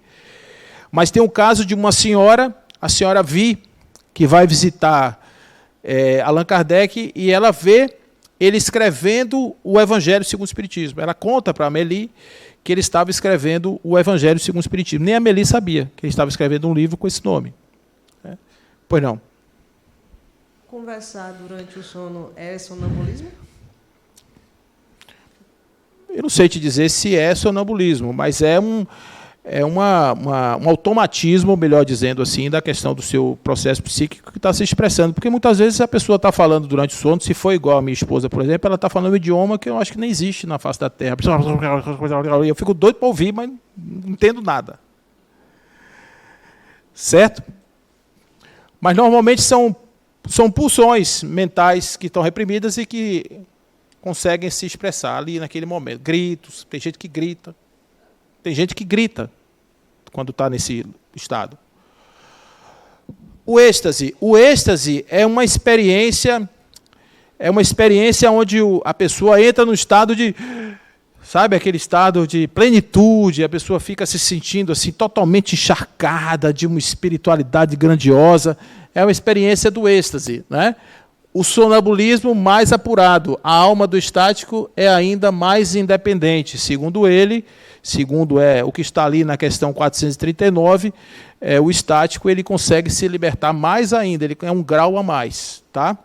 Mas tem um caso de uma senhora, a senhora Vi, que vai visitar Allan Kardec, e ela vê ele escrevendo o Evangelho segundo o Espiritismo. Ela conta para a Amélie que ele estava escrevendo o Evangelho segundo o Espiritismo. Nem a Amélie sabia que ele estava escrevendo um livro com esse nome. Pois não. Conversar durante o sono é sonambulismo? Eu não sei te dizer se é sonambulismo, mas é um automatismo, melhor dizendo assim, da questão do seu processo psíquico que está se expressando. Porque muitas vezes a pessoa está falando durante o sono, se for igual a minha esposa, por exemplo, ela está falando um idioma que eu acho que nem existe na face da Terra. Eu fico doido para ouvir, mas não entendo nada. Certo? Mas normalmente são pulsões mentais que estão reprimidas e que conseguem se expressar ali naquele momento. Gritos, tem gente que grita. Tem gente que grita quando está nesse estado. O êxtase é uma experiência onde a pessoa entra no estado de, sabe, aquele estado de plenitude, a pessoa fica se sentindo assim totalmente encharcada de uma espiritualidade grandiosa. É uma experiência do êxtase, né? o sonambulismo mais apurado. A alma do estático é ainda mais independente. Segundo ele, o que está ali na questão 439, o estático ele consegue se libertar mais ainda, ele é um grau a mais. Tá?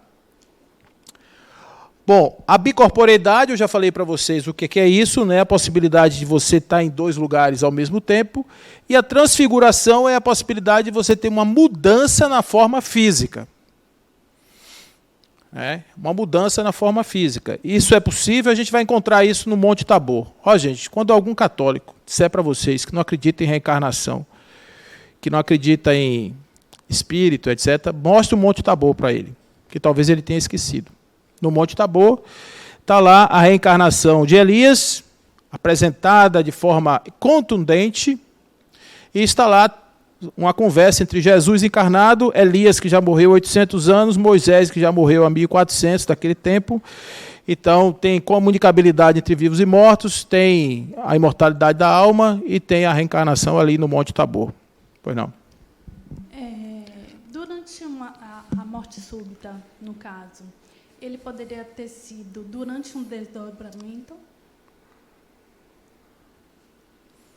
Bom, a bicorporeidade, eu já falei para vocês o que é isso, né? A possibilidade de você estar em 2 lugares ao mesmo tempo. E a transfiguração é a possibilidade de você ter uma mudança na forma física. Uma mudança na forma física. Isso é possível, a gente vai encontrar isso no Monte Tabor. Gente, quando algum católico disser para vocês que não acredita em reencarnação, que não acredita em espírito, etc., mostre o Monte Tabor para ele, que talvez ele tenha esquecido. No Monte Tabor está lá a reencarnação de Elias, apresentada de forma contundente, e está lá uma conversa entre Jesus encarnado, Elias, que já morreu há 800 anos, Moisés, que já morreu há 1400 daquele tempo. Então, tem comunicabilidade entre vivos e mortos, tem a imortalidade da alma e tem a reencarnação ali no Monte Tabor. Pois não? Durante a morte súbita, no caso, ele poderia ter sido durante um desdobramento?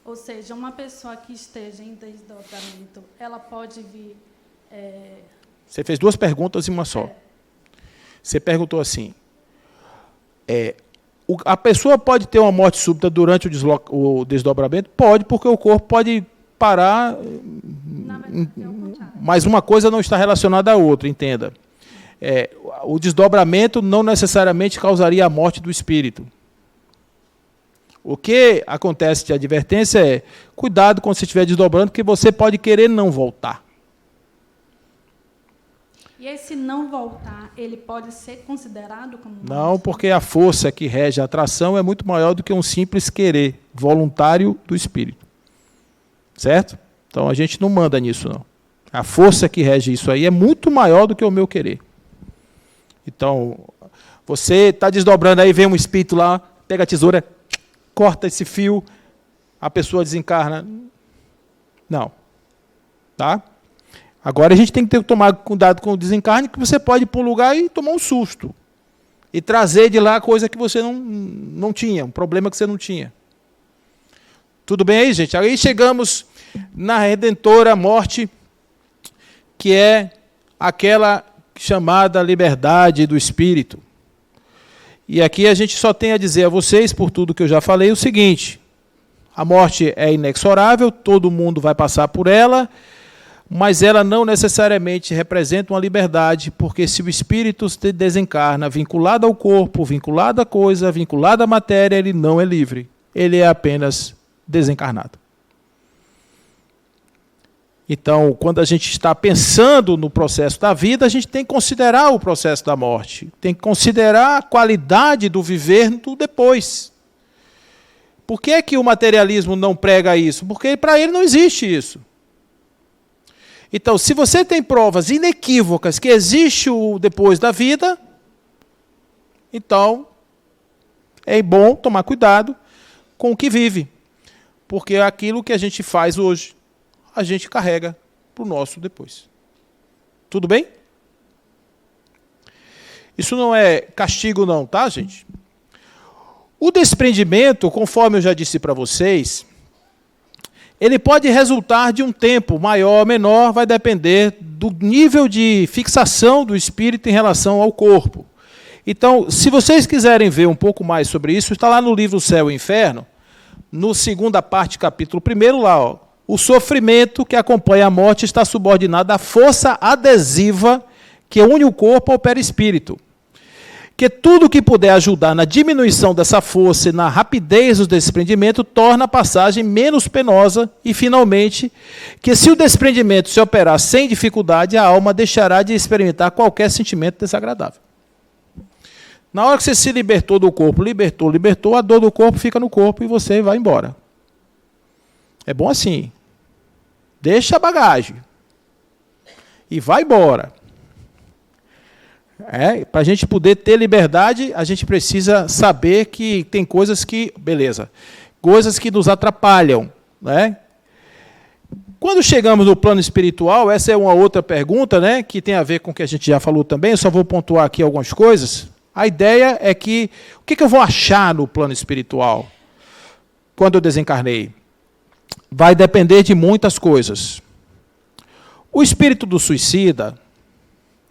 Ou seja, uma pessoa que esteja em desdobramento, ela pode vir... Você fez 2 perguntas em uma só. Você perguntou assim, a pessoa pode ter uma morte súbita durante o desdobramento? Pode, porque o corpo pode parar, mas uma coisa não está relacionada à outra, entenda. O desdobramento não necessariamente causaria a morte do espírito. O que acontece de advertência é, cuidado quando você estiver desdobrando, porque você pode querer não voltar. E esse não voltar, ele pode ser considerado como... Não, porque a força que rege a atração é muito maior do que um simples querer voluntário do espírito. Certo? Então a gente não manda nisso, não. A força que rege isso aí é muito maior do que o meu querer. Então, você está desdobrando aí, vem um espírito lá, pega a tesoura, corta esse fio, a pessoa desencarna. Não. Tá? Agora a gente tem que tomar cuidado com o desencarne, que você pode ir para um lugar e tomar um susto. E trazer de lá coisa que você não tinha, um problema que você não tinha. Tudo bem aí, gente? Aí chegamos na redentora morte, que é aquela chamada liberdade do espírito. E aqui a gente só tem a dizer a vocês, por tudo que eu já falei, o seguinte: a morte é inexorável, todo mundo vai passar por ela, mas ela não necessariamente representa uma liberdade, porque se o espírito se desencarna vinculado ao corpo, vinculado à coisa, vinculado à matéria, ele não é livre, ele é apenas desencarnado. Então, quando a gente está pensando no processo da vida, a gente tem que considerar o processo da morte, tem que considerar a qualidade do viver do depois. Por que é que o materialismo não prega isso? Porque para ele não existe isso. Então, se você tem provas inequívocas que existe o depois da vida, então é bom tomar cuidado com o que vive, porque é aquilo que a gente faz hoje, a gente carrega para o nosso depois. Tudo bem? Isso não é castigo não, tá, gente? O desprendimento, conforme eu já disse para vocês, ele pode resultar de um tempo maior ou menor, vai depender do nível de fixação do espírito em relação ao corpo. Então, se vocês quiserem ver um pouco mais sobre isso, está lá no livro Céu e Inferno, no segunda parte, capítulo 1, lá, ó, o sofrimento que acompanha a morte está subordinado à força adesiva que une o corpo ao perispírito. Que tudo que puder ajudar na diminuição dessa força e na rapidez do desprendimento torna a passagem menos penosa e, finalmente, que se o desprendimento se operar sem dificuldade, a alma deixará de experimentar qualquer sentimento desagradável. Na hora que você se libertou do corpo, libertou, a dor do corpo fica no corpo e você vai embora. É bom assim. Deixa a bagagem. E vai embora. Para a gente poder ter liberdade, a gente precisa saber que tem coisas que... Beleza. Coisas que nos atrapalham. Né? Quando chegamos no plano espiritual, essa é uma outra pergunta, né, que tem a ver com o que a gente já falou também, eu só vou pontuar aqui algumas coisas. A ideia é que, o que eu vou achar no plano espiritual quando eu desencarnei? Vai depender de muitas coisas. O espírito do suicida,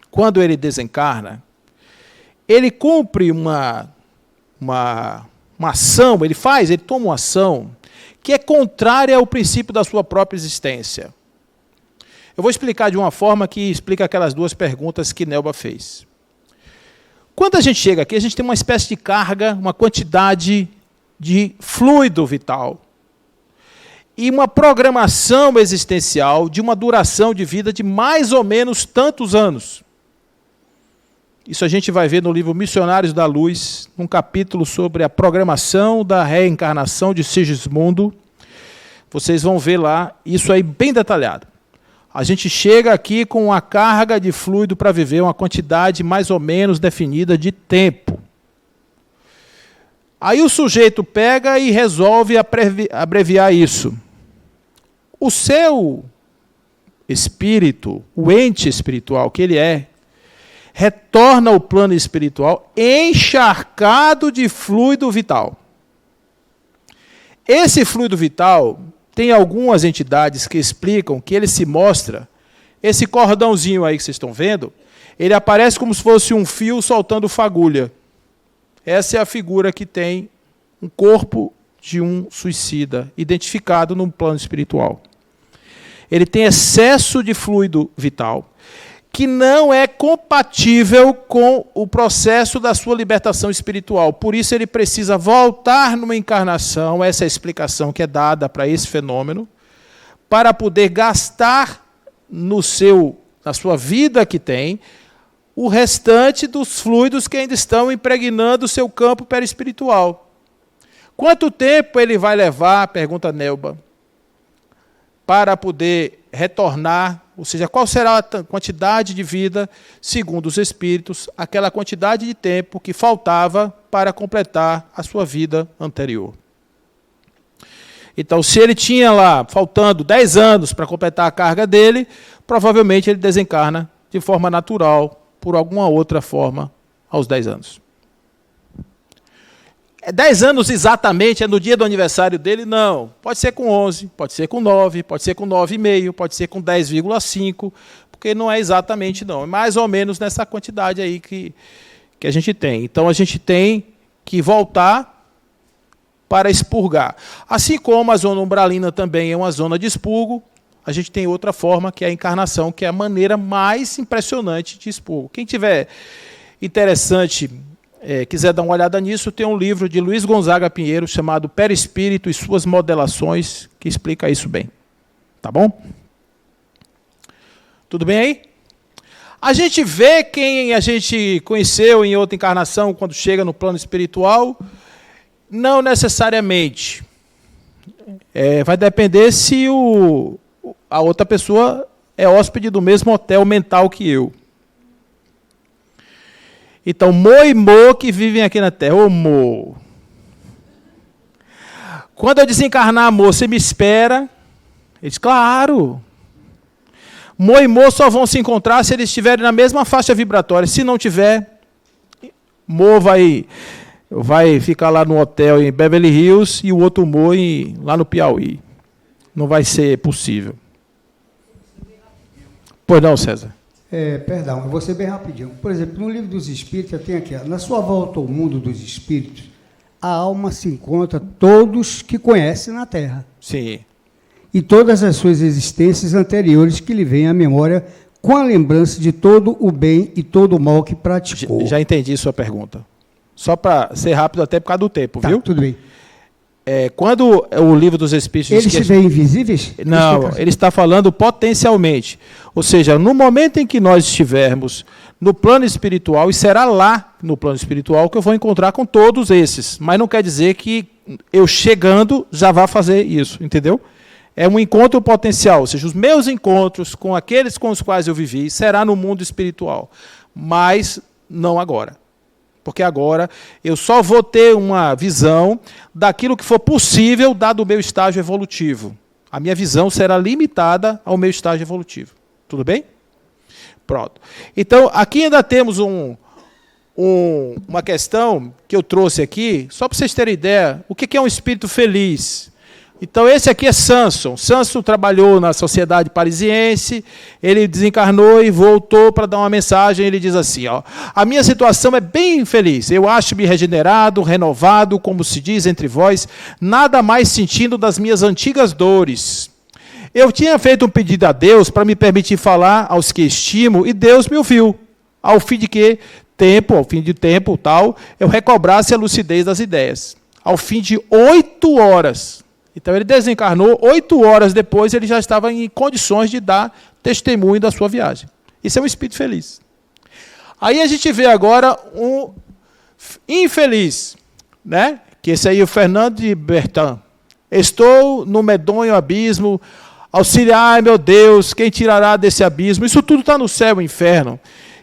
quando ele desencarna, ele cumpre uma ação, ele toma uma ação que é contrária ao princípio da sua própria existência. Eu vou explicar de uma forma que explica aquelas duas perguntas que Nelba fez. Quando a gente chega aqui, a gente tem uma espécie de carga, uma quantidade de fluido vital e uma programação existencial de uma duração de vida de mais ou menos tantos anos. Isso a gente vai ver no livro Missionários da Luz, num capítulo sobre a programação da reencarnação de Sigismundo. Vocês vão ver lá isso aí bem detalhado. A gente chega aqui com uma carga de fluido para viver uma quantidade mais ou menos definida de tempo. Aí o sujeito pega e resolve abreviar isso. O seu espírito, o ente espiritual que ele é, retorna ao plano espiritual encharcado de fluido vital. Esse fluido vital, tem algumas entidades que explicam que ele se mostra, esse cordãozinho aí que vocês estão vendo, ele aparece como se fosse um fio soltando fagulha. Essa é a figura que tem um corpo de um suicida, identificado no plano espiritual. Ele tem excesso de fluido vital, que não é compatível com o processo da sua libertação espiritual. Por isso ele precisa voltar numa encarnação, essa é a explicação que é dada para esse fenômeno, para poder gastar na sua vida que tem, o restante dos fluidos que ainda estão impregnando o seu campo perispiritual. Quanto tempo ele vai levar, pergunta Nelba, para poder retornar, ou seja, qual será a quantidade de vida, segundo os espíritos, aquela quantidade de tempo que faltava para completar a sua vida anterior. Então, se ele tinha lá, faltando 10 anos para completar a carga dele, provavelmente ele desencarna de forma natural, por alguma outra forma, aos 10 anos. 10 anos exatamente é no dia do aniversário dele? Não. Pode ser com 11, pode ser com 9, pode ser com 9,5, pode ser com 10,5, porque não é exatamente não. É mais ou menos nessa quantidade aí que a gente tem. Então a gente tem que voltar para expurgar. Assim como a zona umbralina também é uma zona de expurgo, a gente tem outra forma, que é a encarnação, que é a maneira mais impressionante de expurgo. Quem tiver interessante, quiser dar uma olhada nisso, tem um livro de Luiz Gonzaga Pinheiro chamado Perispírito e Suas Modelações, que explica isso bem. Tá bom? Tudo bem aí? A gente vê quem a gente conheceu em outra encarnação quando chega no plano espiritual? Não necessariamente. Vai depender se a outra pessoa é hóspede do mesmo hotel mental que eu. Então, Mo e Mo que vivem aqui na Terra. Ô, Mo. Quando eu desencarnar, Mo, você me espera? Ele diz, claro. Mo e Mo só vão se encontrar se eles estiverem na mesma faixa vibratória. Se não tiver, Mo vai ficar lá no hotel em Beverly Hills e o outro Mo lá no Piauí. Não vai ser possível. Pois não, César? Perdão, eu vou ser bem rapidinho. Por exemplo, no Livro dos Espíritos, tem aqui, na sua volta ao mundo dos espíritos, a alma se encontra todos que conhece na Terra. Sim. E todas as suas existências anteriores que lhe vêm à memória com a lembrança de todo o bem e todo o mal que praticou. Já entendi sua pergunta. Só para ser rápido, até por causa do tempo, viu? Tudo bem. Quando o Livro dos Espíritos... Eles se veem invisíveis? Não, ele está falando potencialmente. Ou seja, no momento em que nós estivermos no plano espiritual, e será lá no plano espiritual que eu vou encontrar com todos esses. Mas não quer dizer que eu chegando já vá fazer isso, entendeu? É um encontro potencial, ou seja, os meus encontros com aqueles com os quais eu vivi será no mundo espiritual, mas não agora. Porque agora eu só vou ter uma visão daquilo que for possível, dado o meu estágio evolutivo. A minha visão será limitada ao meu estágio evolutivo. Tudo bem? Pronto. Então, aqui ainda temos uma questão que eu trouxe aqui, só para vocês terem ideia, o que é um espírito feliz. Então, esse aqui é Samson. Samson trabalhou na sociedade parisiense, ele desencarnou e voltou para dar uma mensagem. Ele diz assim, ó, a minha situação é bem feliz, eu acho-me regenerado, renovado, como se diz entre vós, nada mais sentindo das minhas antigas dores. Eu tinha feito um pedido a Deus para me permitir falar aos que estimo, e Deus me ouviu, ao fim de tempo, tal, eu recobrasse a lucidez das ideias. Ao fim de 8 horas... Então, ele desencarnou, 8 horas depois, ele já estava em condições de dar testemunho da sua viagem. Isso é um espírito feliz. Aí a gente vê agora um infeliz, né? Que esse aí é o Fernando de Bertin. Estou no medonho abismo, auxiliai, meu Deus, quem tirará desse abismo? Isso tudo está no céu e inferno,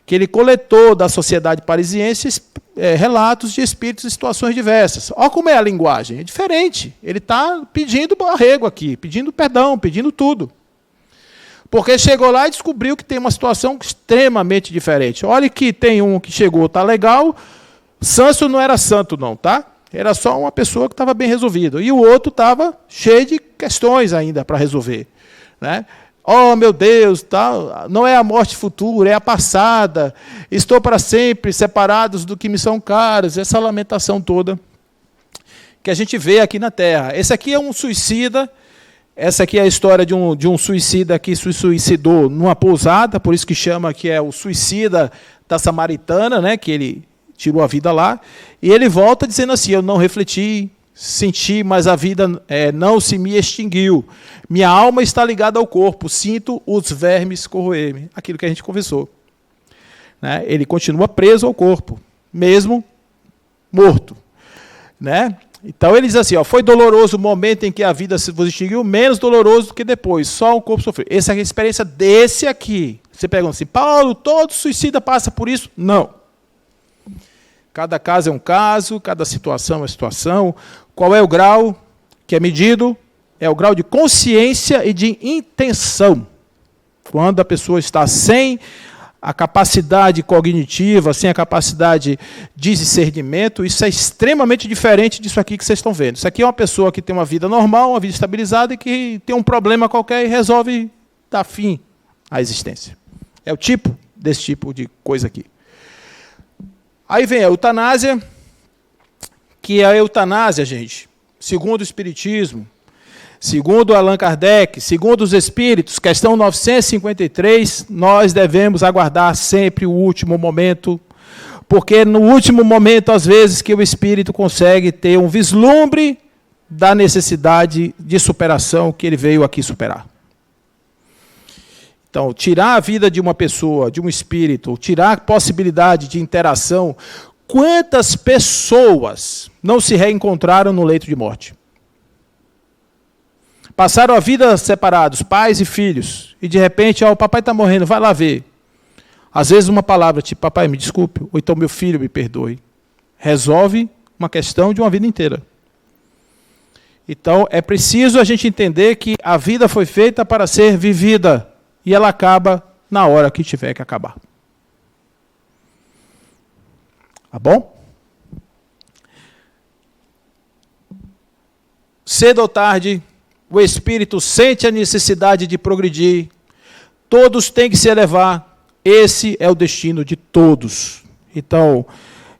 que ele coletou da sociedade parisiense relatos de espíritos em situações diversas. Olha como é a linguagem, é diferente. Ele está pedindo arrego aqui, pedindo perdão, pedindo tudo. Porque chegou lá e descobriu que tem uma situação extremamente diferente. Olha que tem um que chegou, está legal, Samson não era santo não, tá? Era só uma pessoa que estava bem resolvido. E o outro estava cheio de questões ainda para resolver, né? Oh, meu Deus, tal, não é a morte futura, é a passada. Estou para sempre separados do que me são caros. Essa lamentação toda que a gente vê aqui na Terra. Esse aqui é um suicida. Essa aqui é a história de um suicida que se suicidou numa pousada, por isso que chama que é o suicida da Samaritana, né, que ele tirou a vida lá. E ele volta dizendo assim, eu não refleti, senti, mas a vida não se me extinguiu. Minha alma está ligada ao corpo, sinto os vermes corroer-me. Aquilo que a gente conversou. Né? Ele continua preso ao corpo, mesmo morto. Né? Então ele diz assim, ó, foi doloroso o momento em que a vida se vos extinguiu, menos doloroso do que depois, só o corpo sofreu. Essa é a experiência desse aqui. Você pergunta assim, Paulo, todo suicida passa por isso? Não. Cada caso é um caso, cada situação é uma situação. Qual é o grau que é medido? É o grau de consciência e de intenção. Quando a pessoa está sem a capacidade cognitiva, sem a capacidade de discernimento, isso é extremamente diferente disso aqui que vocês estão vendo. Isso aqui é uma pessoa que tem uma vida normal, uma vida estabilizada e que tem um problema qualquer e resolve dar fim à existência. É o tipo desse tipo de coisa aqui. Aí vem a eutanásia, que a eutanásia, gente, segundo o Espiritismo, segundo Allan Kardec, segundo os Espíritos, questão 953, nós devemos aguardar sempre o último momento, porque no último momento, às vezes, que o Espírito consegue ter um vislumbre da necessidade de superação que ele veio aqui superar. Então, tirar a vida de uma pessoa, de um espírito, tirar a possibilidade de interação, quantas pessoas não se reencontraram no leito de morte? Passaram a vida separados, pais e filhos, e de repente, ó, o papai está morrendo, vai lá ver. Às vezes uma palavra tipo, papai, me desculpe, ou então meu filho, me perdoe. Resolve uma questão de uma vida inteira. Então, é preciso a gente entender que a vida foi feita para ser vivida, e ela acaba na hora que tiver que acabar. Tá bom? Cedo ou tarde, o espírito sente a necessidade de progredir. Todos têm que se elevar. Esse é o destino de todos. Então,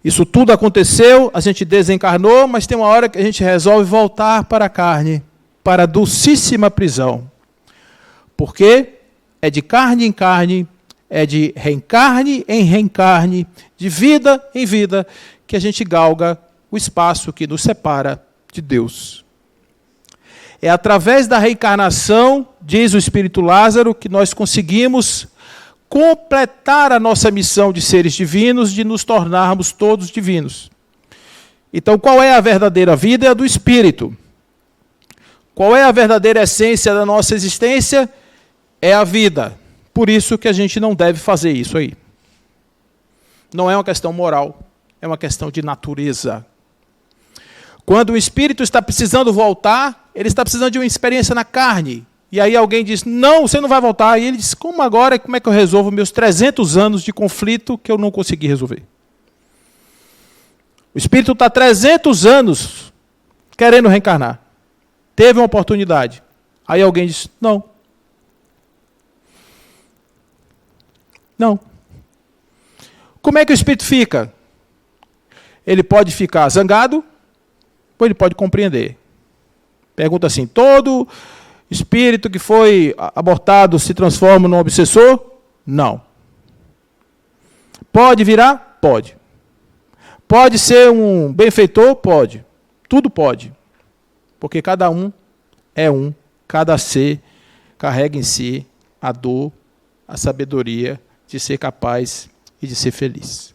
isso tudo aconteceu, a gente desencarnou, mas tem uma hora que a gente resolve voltar para a carne, para a dulcíssima prisão. Por quê? É de carne em carne, é de reencarne em reencarne, de vida em vida, que a gente galga o espaço que nos separa de Deus. É através da reencarnação, diz o Espírito Lázaro, que nós conseguimos completar a nossa missão de seres divinos, de nos tornarmos todos divinos. Então, qual é a verdadeira vida? É a do Espírito. Qual é a verdadeira essência da nossa existência? É a vida. Por isso que a gente não deve fazer isso aí. Não é uma questão moral, é uma questão de natureza. Quando o espírito está precisando voltar, ele está precisando de uma experiência na carne. E aí alguém diz, não, você não vai voltar. E ele diz, como agora, como é que eu resolvo meus 300 anos de conflito que eu não consegui resolver? O espírito está 300 anos querendo reencarnar. Teve uma oportunidade. Aí alguém diz, não. Não. Como é que o espírito fica? Ele pode ficar zangado, ou ele pode compreender. Pergunta assim, todo espírito que foi abortado se transforma num obsessor? Não. Pode virar? Pode. Pode ser um benfeitor? Pode. Tudo pode. Porque cada um é um. Cada ser carrega em si a dor, a sabedoria de ser capaz e de ser feliz.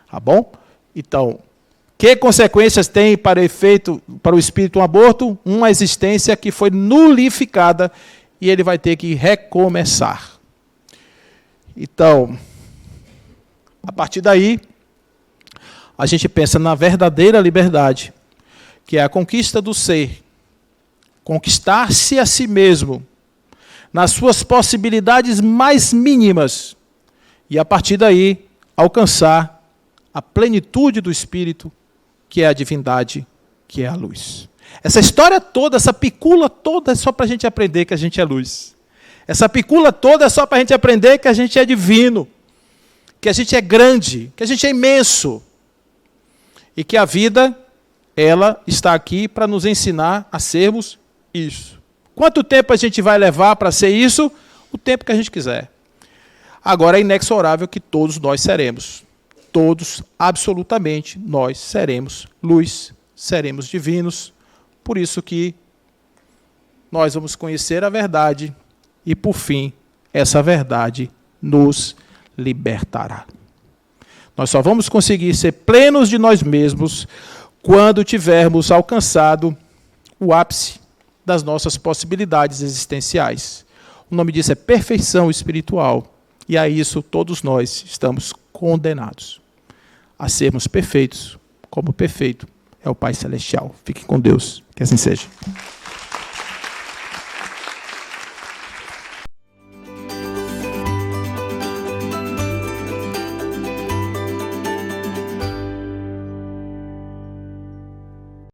Tá bom? Então, que consequências tem para o espírito um aborto? Uma existência que foi nulificada e ele vai ter que recomeçar. Então, a partir daí, a gente pensa na verdadeira liberdade, que é a conquista do ser. Conquistar-se a si mesmo, nas suas possibilidades mais mínimas, e a partir daí, alcançar a plenitude do Espírito, que é a divindade, que é a luz. Essa história toda, essa picula toda é só para a gente aprender que a gente é luz. Essa picula toda é só para a gente aprender que a gente é divino, que a gente é grande, que a gente é imenso. E que a vida, ela está aqui para nos ensinar a sermos isso. Quanto tempo a gente vai levar para ser isso? O tempo que a gente quiser. Agora é inexorável que todos nós seremos. Todos, absolutamente, nós seremos luz, seremos divinos. Por isso que nós vamos conhecer a verdade e, por fim, essa verdade nos libertará. Nós só vamos conseguir ser plenos de nós mesmos quando tivermos alcançado o ápice das nossas possibilidades existenciais. O nome disso é perfeição espiritual. E a isso todos nós estamos condenados. A sermos perfeitos, como perfeito é o Pai Celestial. Fiquem com Deus. Que assim seja.